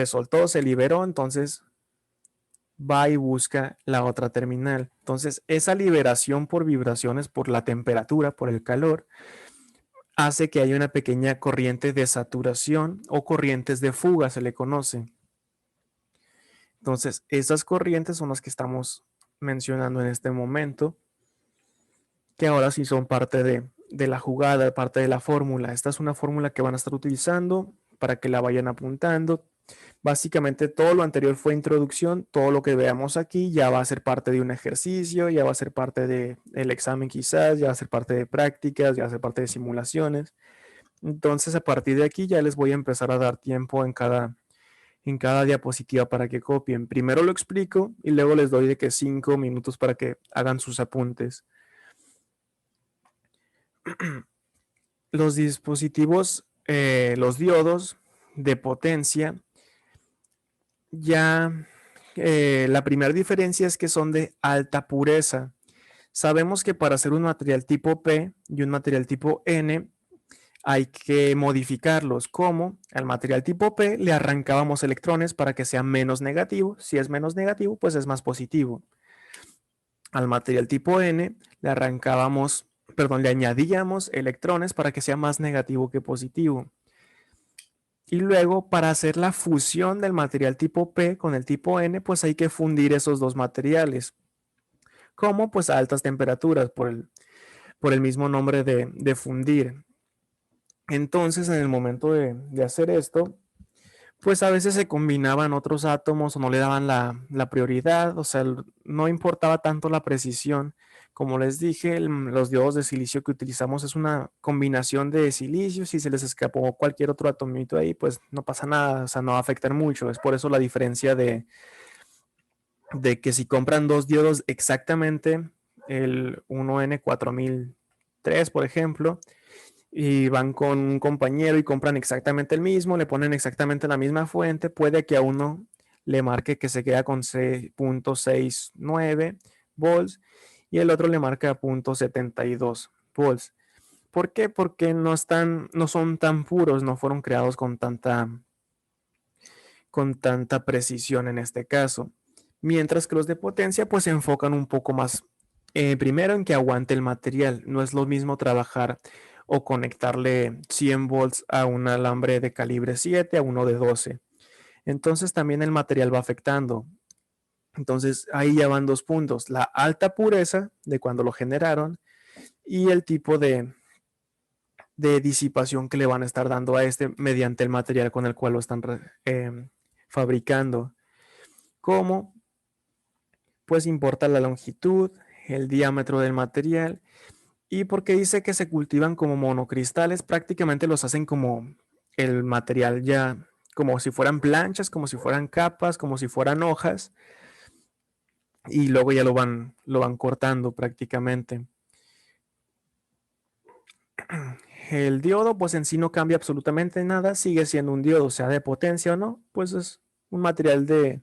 soltó, se liberó. Entonces va y busca la otra terminal. Entonces, esa liberación por vibraciones, por la temperatura, por el calor, hace que haya una pequeña corriente de saturación o corrientes de fuga, se le conoce. Entonces, esas corrientes son las que estamos mencionando en este momento, que ahora sí son parte de la jugada, parte de la fórmula. Esta es una fórmula que van a estar utilizando para que la vayan apuntando. Básicamente todo lo anterior fue introducción, todo lo que veamos aquí ya va a ser parte de un ejercicio, ya va a ser parte del examen quizás, ya va a ser parte de prácticas, ya va a ser parte de simulaciones. Entonces a partir de aquí ya les voy a empezar a dar tiempo en en cada diapositiva para que copien. Primero lo explico y luego les doy de que 5 minutos para que hagan sus apuntes. Los dispositivos, los diodos de potencia, ya la primera diferencia es que son de alta pureza. Sabemos que para hacer un material tipo P y un material tipo N hay que modificarlos. Como al material tipo P le arrancábamos electrones para que sea menos negativo. Si es menos negativo, pues es más positivo. Al material tipo N le le añadíamos electrones para que sea más negativo que positivo. Y luego, para hacer la fusión del material tipo P con el tipo N, pues hay que fundir esos dos materiales. ¿Cómo? Pues a altas temperaturas, por el mismo nombre de fundir. Entonces, en el momento de hacer esto, pues a veces se combinaban otros átomos o no le daban la prioridad, o sea, no importaba tanto la precisión. Como les dije, los diodos de silicio que utilizamos es una combinación de silicio. Si se les escapó cualquier otro atomito ahí, pues no pasa nada, o sea, no va a afectar mucho. Es por eso la diferencia de que si compran dos diodos exactamente, el 1N4003, por ejemplo, y van con un compañero y compran exactamente el mismo, le ponen exactamente la misma fuente, puede que a uno le marque que se queda con 6.69 volts y el otro le marca 0.72 volts. ¿Por qué? Porque no son tan puros, no fueron creados con tanta precisión en este caso. Mientras que los de potencia pues se enfocan un poco más, primero en que aguante el material. No es lo mismo trabajar o conectarle 100 volts a un alambre de calibre 7 a uno de 12. Entonces también el material va afectando. Entonces ahí ya van dos puntos, la alta pureza de cuando lo generaron y el tipo de disipación que le van a estar dando a este mediante el material con el cual lo están fabricando. ¿Cómo? Pues importa la longitud, el diámetro del material y porque dice que se cultivan como monocristales, prácticamente los hacen como el material ya, como si fueran planchas, como si fueran capas, como si fueran hojas y luego ya lo van cortando prácticamente. El diodo pues en sí no cambia absolutamente nada, sigue siendo un diodo, sea de potencia o no, pues es un material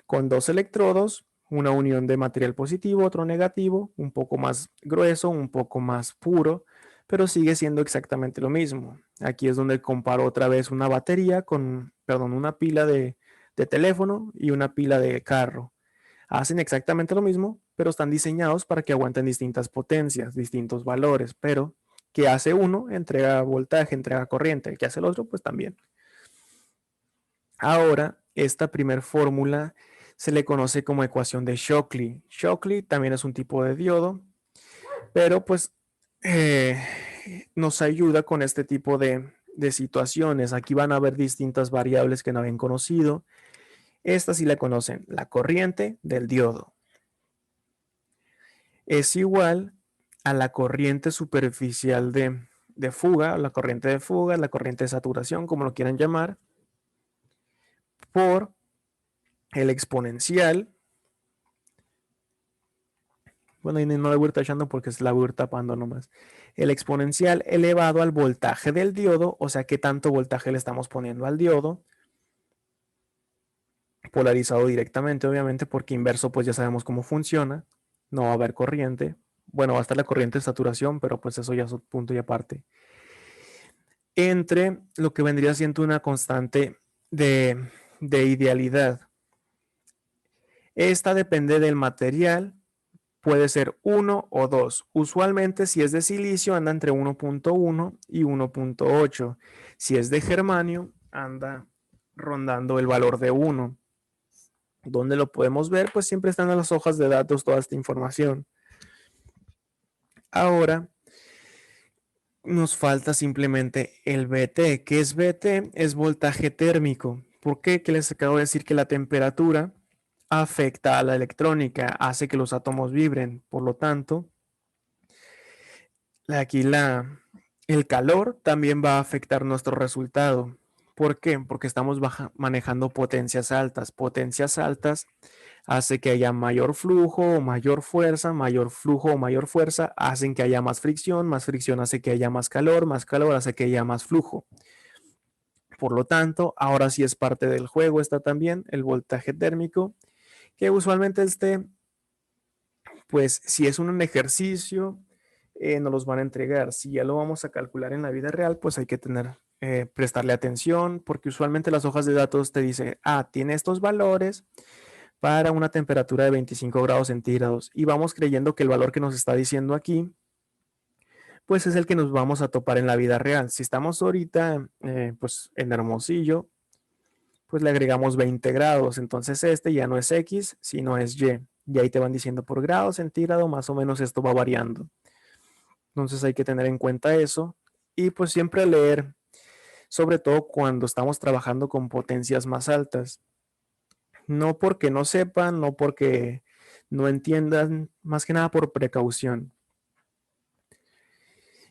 con dos electrodos, una unión de material positivo, otro negativo, un poco más grueso, un poco más puro, pero sigue siendo exactamente lo mismo. Aquí es donde comparo otra vez una batería una pila de teléfono y una pila de carro. Hacen exactamente lo mismo, pero están diseñados para que aguanten distintas potencias, distintos valores, pero que hace uno entrega voltaje, entrega corriente, el que hace el otro, pues también. Ahora, esta primer fórmula se le conoce como ecuación de Shockley. Shockley también es un tipo de diodo, pero pues eh, nos ayuda con este tipo de situaciones. Aquí van a haber distintas variables que no habían conocido. Esta sí la conocen, la corriente del diodo. Es igual a la corriente superficial de fuga, la corriente de fuga, la corriente de saturación, como lo quieran llamar, por el exponencial. Bueno, y no la voy a ir tachando porque se la voy a ir tapando nomás. El exponencial elevado al voltaje del diodo, o sea, qué tanto voltaje le estamos poniendo al diodo, polarizado directamente, obviamente, porque inverso, pues ya sabemos cómo funciona. No va a haber corriente. Bueno, va a estar la corriente de saturación, pero pues eso ya es un punto y aparte. Entre lo que vendría siendo una constante de idealidad. Esta depende del material, puede ser 1 o 2. Usualmente si es de silicio anda entre 1.1 y 1.8. Si es de germanio anda rondando el valor de 1. ¿Dónde lo podemos ver? Pues siempre están en las hojas de datos toda esta información. Ahora nos falta simplemente el VT. ¿Qué es VT? Es voltaje térmico. ¿Por qué? Que les acabo de decir que la temperatura afecta a la electrónica, hace que los átomos vibren. Por lo tanto, aquí el calor también va a afectar nuestro resultado. ¿Por qué? Porque estamos manejando potencias altas. Potencias altas hace que haya mayor flujo o mayor fuerza, mayor flujo o mayor fuerza hacen que haya más fricción hace que haya más calor hace que haya más flujo. Por lo tanto, ahora sí es parte del juego, está también el voltaje térmico, que usualmente pues si es un ejercicio, nos los van a entregar. Si ya lo vamos a calcular en la vida real, pues hay que prestarle atención, porque usualmente las hojas de datos te dicen, tiene estos valores para una temperatura de 25 grados centígrados, y vamos creyendo que el valor que nos está diciendo aquí, pues es el que nos vamos a topar en la vida real. Si estamos ahorita, pues en Hermosillo, pues le agregamos 20 grados, entonces este ya no es X, sino es Y. Y ahí te van diciendo por grado centígrado, más o menos esto va variando. Entonces hay que tener en cuenta eso y pues siempre leer, sobre todo cuando estamos trabajando con potencias más altas. No porque no sepan, no porque no entiendan, más que nada por precaución.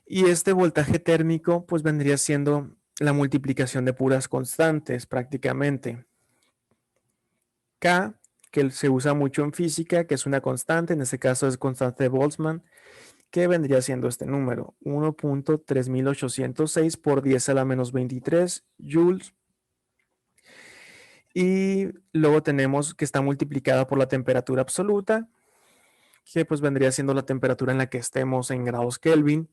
Y este voltaje térmico pues vendría siendo la multiplicación de puras constantes prácticamente. K, que se usa mucho en física, que es una constante, en este caso es constante de Boltzmann, que vendría siendo este número, 1.3806 por 10 a la menos 23 joules. Y luego tenemos que está multiplicada por la temperatura absoluta, que pues vendría siendo la temperatura en la que estemos en grados Kelvin,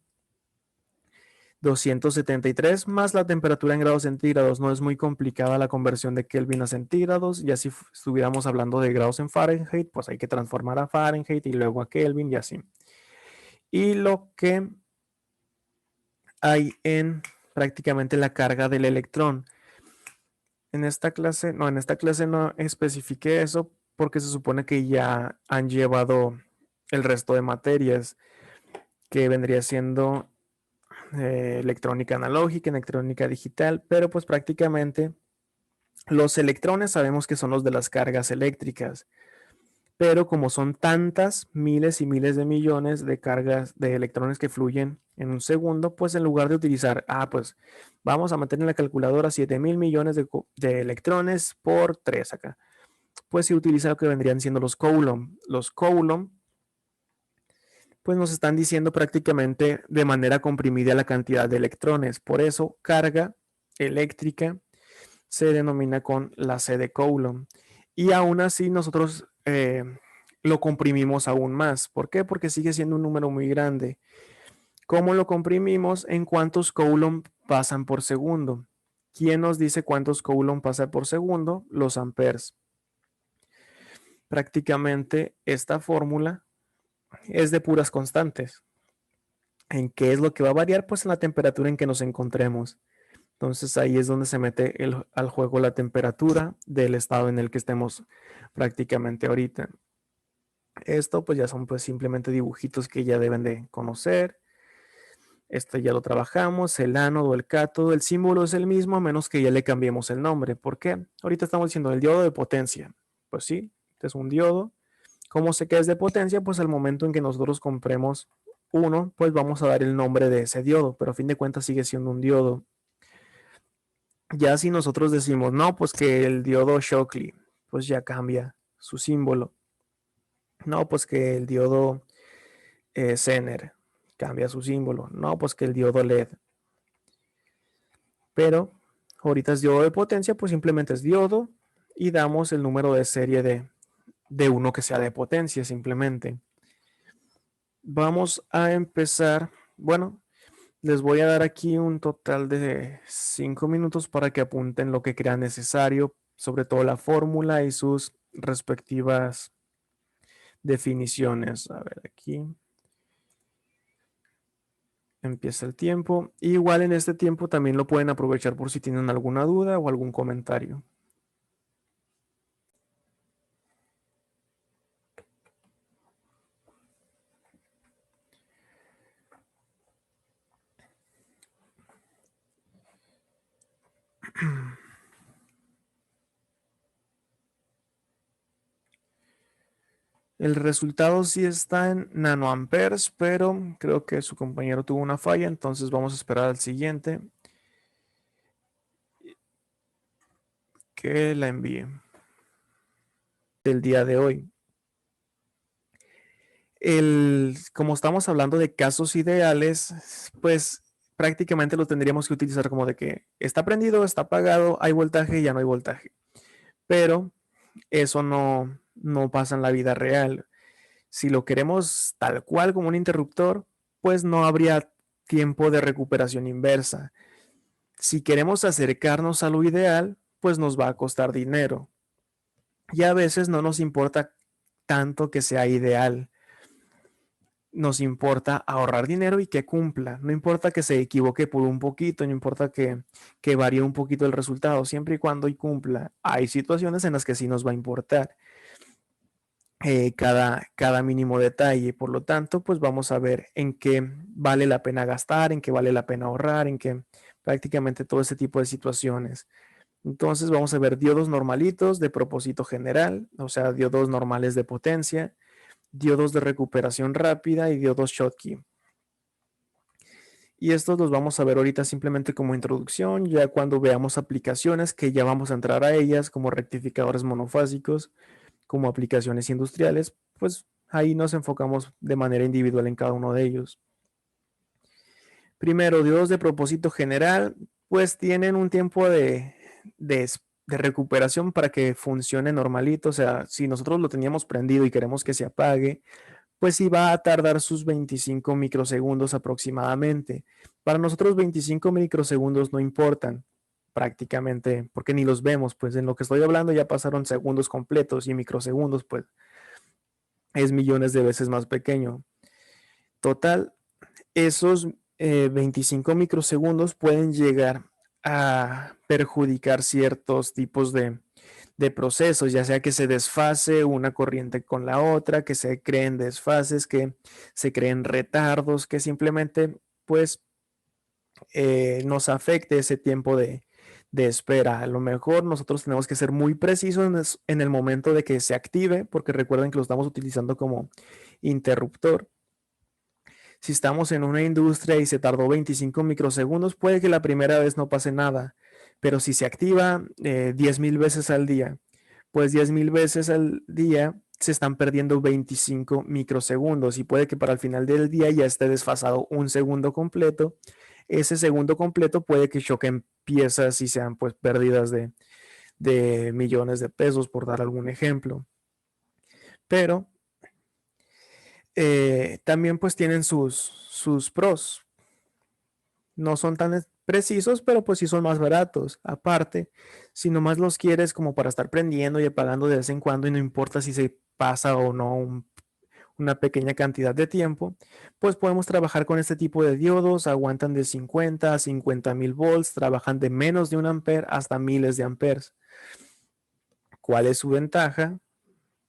273 más la temperatura en grados centígrados. No es muy complicada la conversión de Kelvin a centígrados, y así estuviéramos hablando de grados en Fahrenheit, pues hay que transformar a Fahrenheit y luego a Kelvin y así. Y lo que hay en prácticamente la carga del electrón. En esta clase no especifiqué eso porque se supone que ya han llevado el resto de materias que vendría siendo electrónica analógica, electrónica digital, pero pues prácticamente los electrones sabemos que son los de las cargas eléctricas, pero como son tantas miles y miles de millones de cargas de electrones que fluyen en un segundo, pues en lugar de utilizar, pues vamos a meter en la calculadora 7,000 millones de electrones por 3 acá, pues se utiliza lo que vendrían siendo los Coulomb. Los Coulomb pues nos están diciendo prácticamente de manera comprimida la cantidad de electrones. Por eso, carga eléctrica se denomina con la C de Coulomb. Y aún así nosotros lo comprimimos aún más. ¿Por qué? Porque sigue siendo un número muy grande. ¿Cómo lo comprimimos? En cuántos Coulomb pasan por segundo. ¿Quién nos dice cuántos Coulomb pasa por segundo? Los amperes. Prácticamente esta fórmula es de puras constantes. ¿En qué es lo que va a variar? Pues en la temperatura en que nos encontremos. Entonces ahí es donde se mete al juego la temperatura del estado en el que estemos prácticamente ahorita. Esto pues ya son pues simplemente dibujitos que ya deben de conocer. Este ya lo trabajamos, el ánodo, el cátodo, el símbolo es el mismo a menos que ya le cambiemos el nombre. ¿Por qué? Ahorita estamos diciendo el diodo de potencia. Pues sí, este es un diodo. ¿Cómo sé que es de potencia? Pues al momento en que nosotros compremos uno, pues vamos a dar el nombre de ese diodo, pero a fin de cuentas sigue siendo un diodo. Ya si nosotros decimos, no, pues que el diodo Shockley, pues ya cambia su símbolo. No, pues que el diodo Zener cambia su símbolo. No, pues que el diodo LED. Pero ahorita es diodo de potencia, pues simplemente es diodo y damos el número de serie de uno que sea de potencia simplemente. Vamos a empezar, bueno, les voy a dar aquí un total de 5 minutos para que apunten lo que crean necesario, sobre todo la fórmula y sus respectivas definiciones. A ver, aquí empieza el tiempo. Igual en este tiempo también lo pueden aprovechar por si tienen alguna duda o algún comentario. El resultado sí está en nanoamperes, pero creo que su compañero tuvo una falla, entonces vamos a esperar al siguiente. que la envíe del día de hoy. Como estamos hablando de casos ideales, pues prácticamente lo tendríamos que utilizar como de que está prendido, está apagado, hay voltaje, ya no hay voltaje. Pero eso no pasa en la vida real. Si lo queremos tal cual como un interruptor, pues no habría tiempo de recuperación inversa. Si queremos acercarnos a lo ideal, pues nos va a costar dinero. Y a veces no nos importa tanto que sea ideal. Nos importa ahorrar dinero y que cumpla. No importa que se equivoque por un poquito, no importa que varíe un poquito el resultado, siempre y cuando y cumpla. Hay situaciones en las que sí nos va a importar cada mínimo detalle. Por lo tanto, pues vamos a ver en qué vale la pena gastar, en qué vale la pena ahorrar, en qué prácticamente todo ese tipo de situaciones. Entonces vamos a ver diodos normalitos de propósito general, o sea, diodos normales de potencia, diodos de recuperación rápida y diodos Schottky. Y estos los vamos a ver ahorita simplemente como introducción, ya cuando veamos aplicaciones que ya vamos a entrar a ellas, como rectificadores monofásicos, como aplicaciones industriales, pues ahí nos enfocamos de manera individual en cada uno de ellos. Primero, diodos de propósito general, pues tienen un tiempo de recuperación para que funcione normalito. O sea, si nosotros lo teníamos prendido y queremos que se apague, pues sí va a tardar sus 25 microsegundos aproximadamente. Para nosotros 25 microsegundos no importan prácticamente, porque ni los vemos, pues en lo que estoy hablando ya pasaron segundos completos y microsegundos, pues es millones de veces más pequeño. Total, esos 25 microsegundos pueden llegar a perjudicar ciertos tipos de procesos, ya sea que se desfase una corriente con la otra, que se creen desfases, que se creen retardos, que simplemente pues nos afecte ese tiempo de espera. A lo mejor nosotros tenemos que ser muy precisos en el momento de que se active, porque recuerden que lo estamos utilizando como interruptor. Si estamos en una industria y se tardó 25 microsegundos, puede que la primera vez no pase nada, pero si se activa 10,000 veces al día, pues 10,000 veces al día se están perdiendo 25 microsegundos y puede que para el final del día ya esté desfasado un segundo completo. Ese segundo completo puede que choquen piezas y sean pues pérdidas de millones de pesos, por dar algún ejemplo. Pero también pues tienen sus pros. No son tan precisos, pero pues sí son más baratos. Aparte, si nomás los quieres como para estar prendiendo y apagando de vez en cuando y no importa si se pasa o no una pequeña cantidad de tiempo, pues podemos trabajar con este tipo de diodos. Aguantan de 50 a 50,000 volts, trabajan de menos de 1 ampere hasta miles de amperes. ¿Cuál es su ventaja?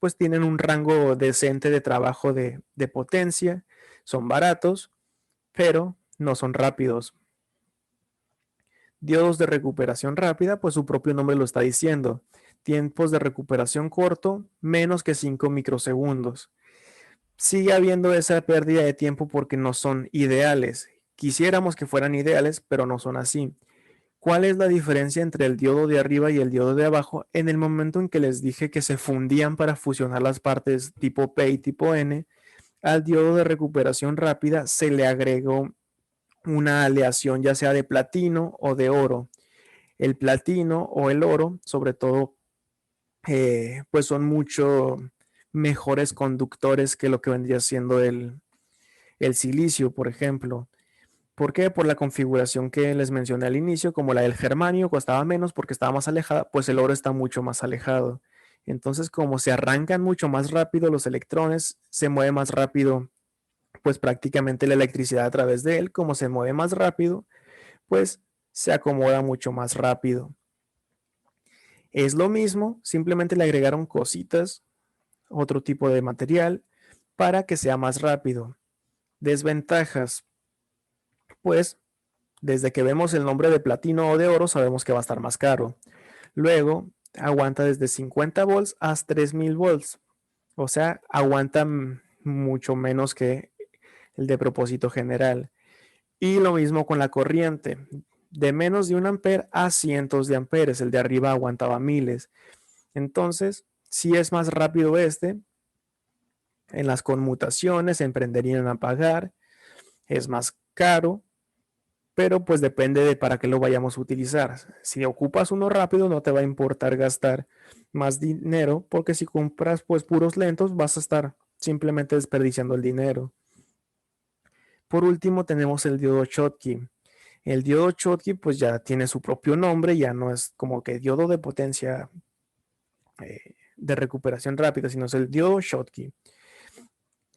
Pues tienen un rango decente de trabajo de potencia, son baratos, pero no son rápidos. Diodos de recuperación rápida, pues su propio nombre lo está diciendo. Tiempos de recuperación corto, menos que 5 microsegundos. Sigue habiendo esa pérdida de tiempo porque no son ideales. Quisiéramos que fueran ideales, pero no son así. ¿Cuál es la diferencia entre el diodo de arriba y el diodo de abajo? En el momento en que les dije que se fundían para fusionar las partes tipo P y tipo N, al diodo de recuperación rápida se le agregó una aleación ya sea de platino o de oro. El platino o el oro, sobre todo, pues son mucho mejores conductores que lo que vendría siendo el silicio, por ejemplo. ¿Por qué? Por la configuración que les mencioné al inicio, como la del germanio costaba menos porque estaba más alejada, pues el oro está mucho más alejado. Entonces, como se arrancan mucho más rápido los electrones, se mueve más rápido, pues prácticamente la electricidad a través de él, como se mueve más rápido, pues se acomoda mucho más rápido. Es lo mismo, simplemente le agregaron cositas, otro tipo de material, para que sea más rápido. Desventajas, pues desde que vemos el nombre de platino o de oro sabemos que va a estar más caro. Luego, aguanta desde 50 volts hasta 3000 volts. O sea, aguanta mucho menos que el de propósito general. Y lo mismo con la corriente. de menos de 1 ampere a cientos de amperes. El de arriba aguantaba miles. Entonces, si es más rápido este, en las conmutaciones se emprenderían a pagar, es más caro, pero pues depende de para qué lo vayamos a utilizar. Si ocupas uno rápido, no te va a importar gastar más dinero, porque si compras pues puros lentos, vas a estar simplemente desperdiciando el dinero. Por último, tenemos el diodo Schottky. El diodo Schottky pues ya tiene su propio nombre, ya no es como que diodo de potencia de recuperación rápida, sino es el diodo Schottky.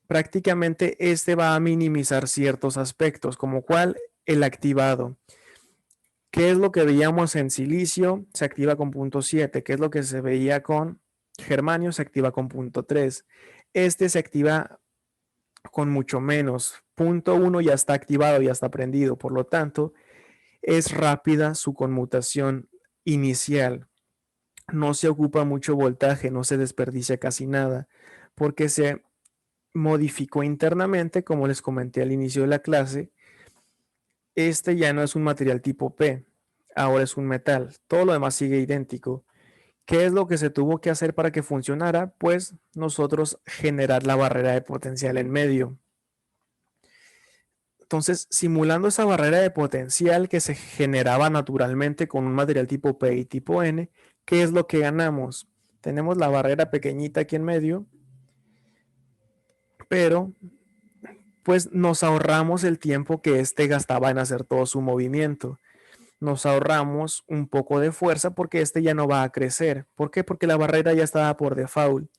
Prácticamente este va a minimizar ciertos aspectos, como cuál, el activado. ¿Qué es lo que veíamos en silicio? Se activa con punto 7. ¿Qué es lo que se veía con germanio? Se activa con punto 3. Este se activa con mucho menos. Punto 1 ya está activado, ya está prendido. Por lo tanto, es rápida su conmutación inicial. No se ocupa mucho voltaje, no se desperdicia casi nada, porque se modificó internamente, como les comenté al inicio de la clase. Este ya no es un material tipo P, ahora es un metal. Todo lo demás sigue idéntico. ¿Qué es lo que se tuvo que hacer para que funcionara? Pues nosotros generar la barrera de potencial en medio. Entonces, simulando esa barrera de potencial que se generaba naturalmente con un material tipo P y tipo N, ¿qué es lo que ganamos? Tenemos la barrera pequeñita aquí en medio, pero pues nos ahorramos el tiempo que este gastaba en hacer todo su movimiento. Nos ahorramos un poco de fuerza porque este ya no va a crecer. ¿Por qué? Porque la barrera ya estaba por default.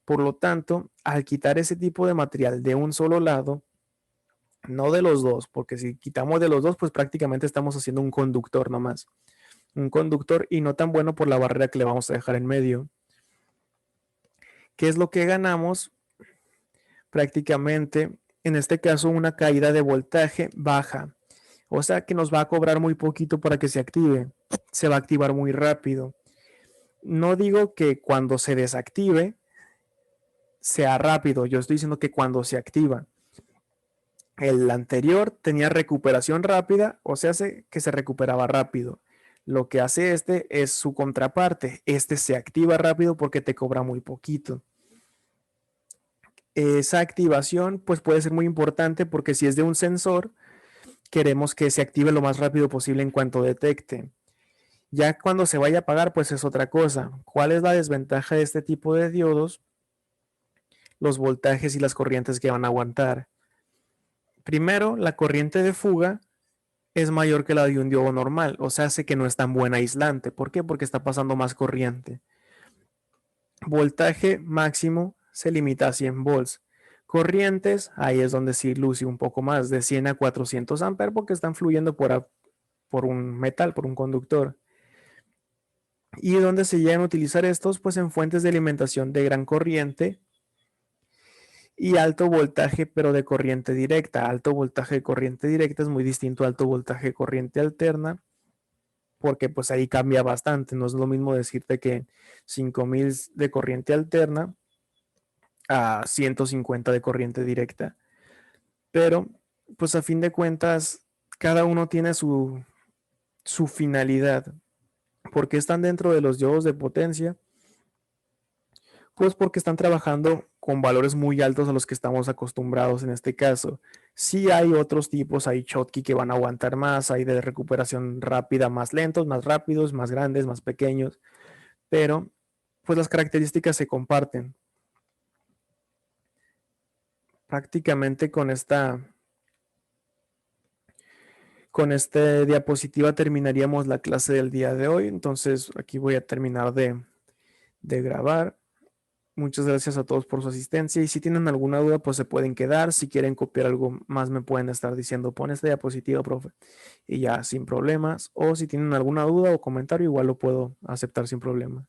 Por lo tanto, al quitar ese tipo de material de un solo lado, no de los dos, porque si quitamos de los dos, pues prácticamente estamos haciendo un conductor nomás. Un conductor y no tan bueno por la barrera que le vamos a dejar en medio. ¿Qué es lo que ganamos? Prácticamente, en este caso, una caída de voltaje baja. O sea que nos va a cobrar muy poquito para que se active. Se va a activar muy rápido. No digo que cuando se desactive sea rápido, yo estoy diciendo que cuando se activa. El anterior tenía recuperación rápida, o sea, que se recuperaba rápido. Lo que hace este es su contraparte. Este se activa rápido porque te cobra muy poquito. Esa activación pues puede ser muy importante porque si es de un sensor, queremos que se active lo más rápido posible en cuanto detecte. Ya cuando se vaya a apagar, pues es otra cosa. ¿Cuál es la desventaja de este tipo de diodos? Los voltajes y las corrientes que van a aguantar. Primero, la corriente de fuga es mayor que la de un diodo normal, o sea, hace que no es tan buen aislante. ¿Por qué? Porque está pasando más corriente. Voltaje máximo se limita a 100 volts. Corrientes, ahí es donde sí luce un poco más, de 100 a 400 amperes, porque están fluyendo por un metal, por un conductor. ¿Y dónde se llegan a utilizar estos? Pues en fuentes de alimentación de gran corriente y alto voltaje, pero de corriente directa. Alto voltaje de corriente directa es muy distinto a alto voltaje de corriente alterna, porque pues ahí cambia bastante. No es lo mismo decirte que 5000 de corriente alterna a 150 de corriente directa. Pero pues a fin de cuentas, cada uno tiene su finalidad. ¿Por qué están dentro de los diodos de potencia? Pues porque están trabajando con valores muy altos a los que estamos acostumbrados en este caso. Sí hay otros tipos, hay Schottky que van a aguantar más, hay de recuperación rápida más lentos, más rápidos, más grandes, más pequeños, pero pues las características se comparten. Prácticamente con esta diapositiva terminaríamos la clase del día de hoy. Entonces aquí voy a terminar de grabar. Muchas gracias a todos por su asistencia y si tienen alguna duda pues se pueden quedar. Si quieren copiar algo más me pueden estar diciendo pon esta diapositiva, profe, y ya sin problemas. O si tienen alguna duda o comentario igual lo puedo aceptar sin problema.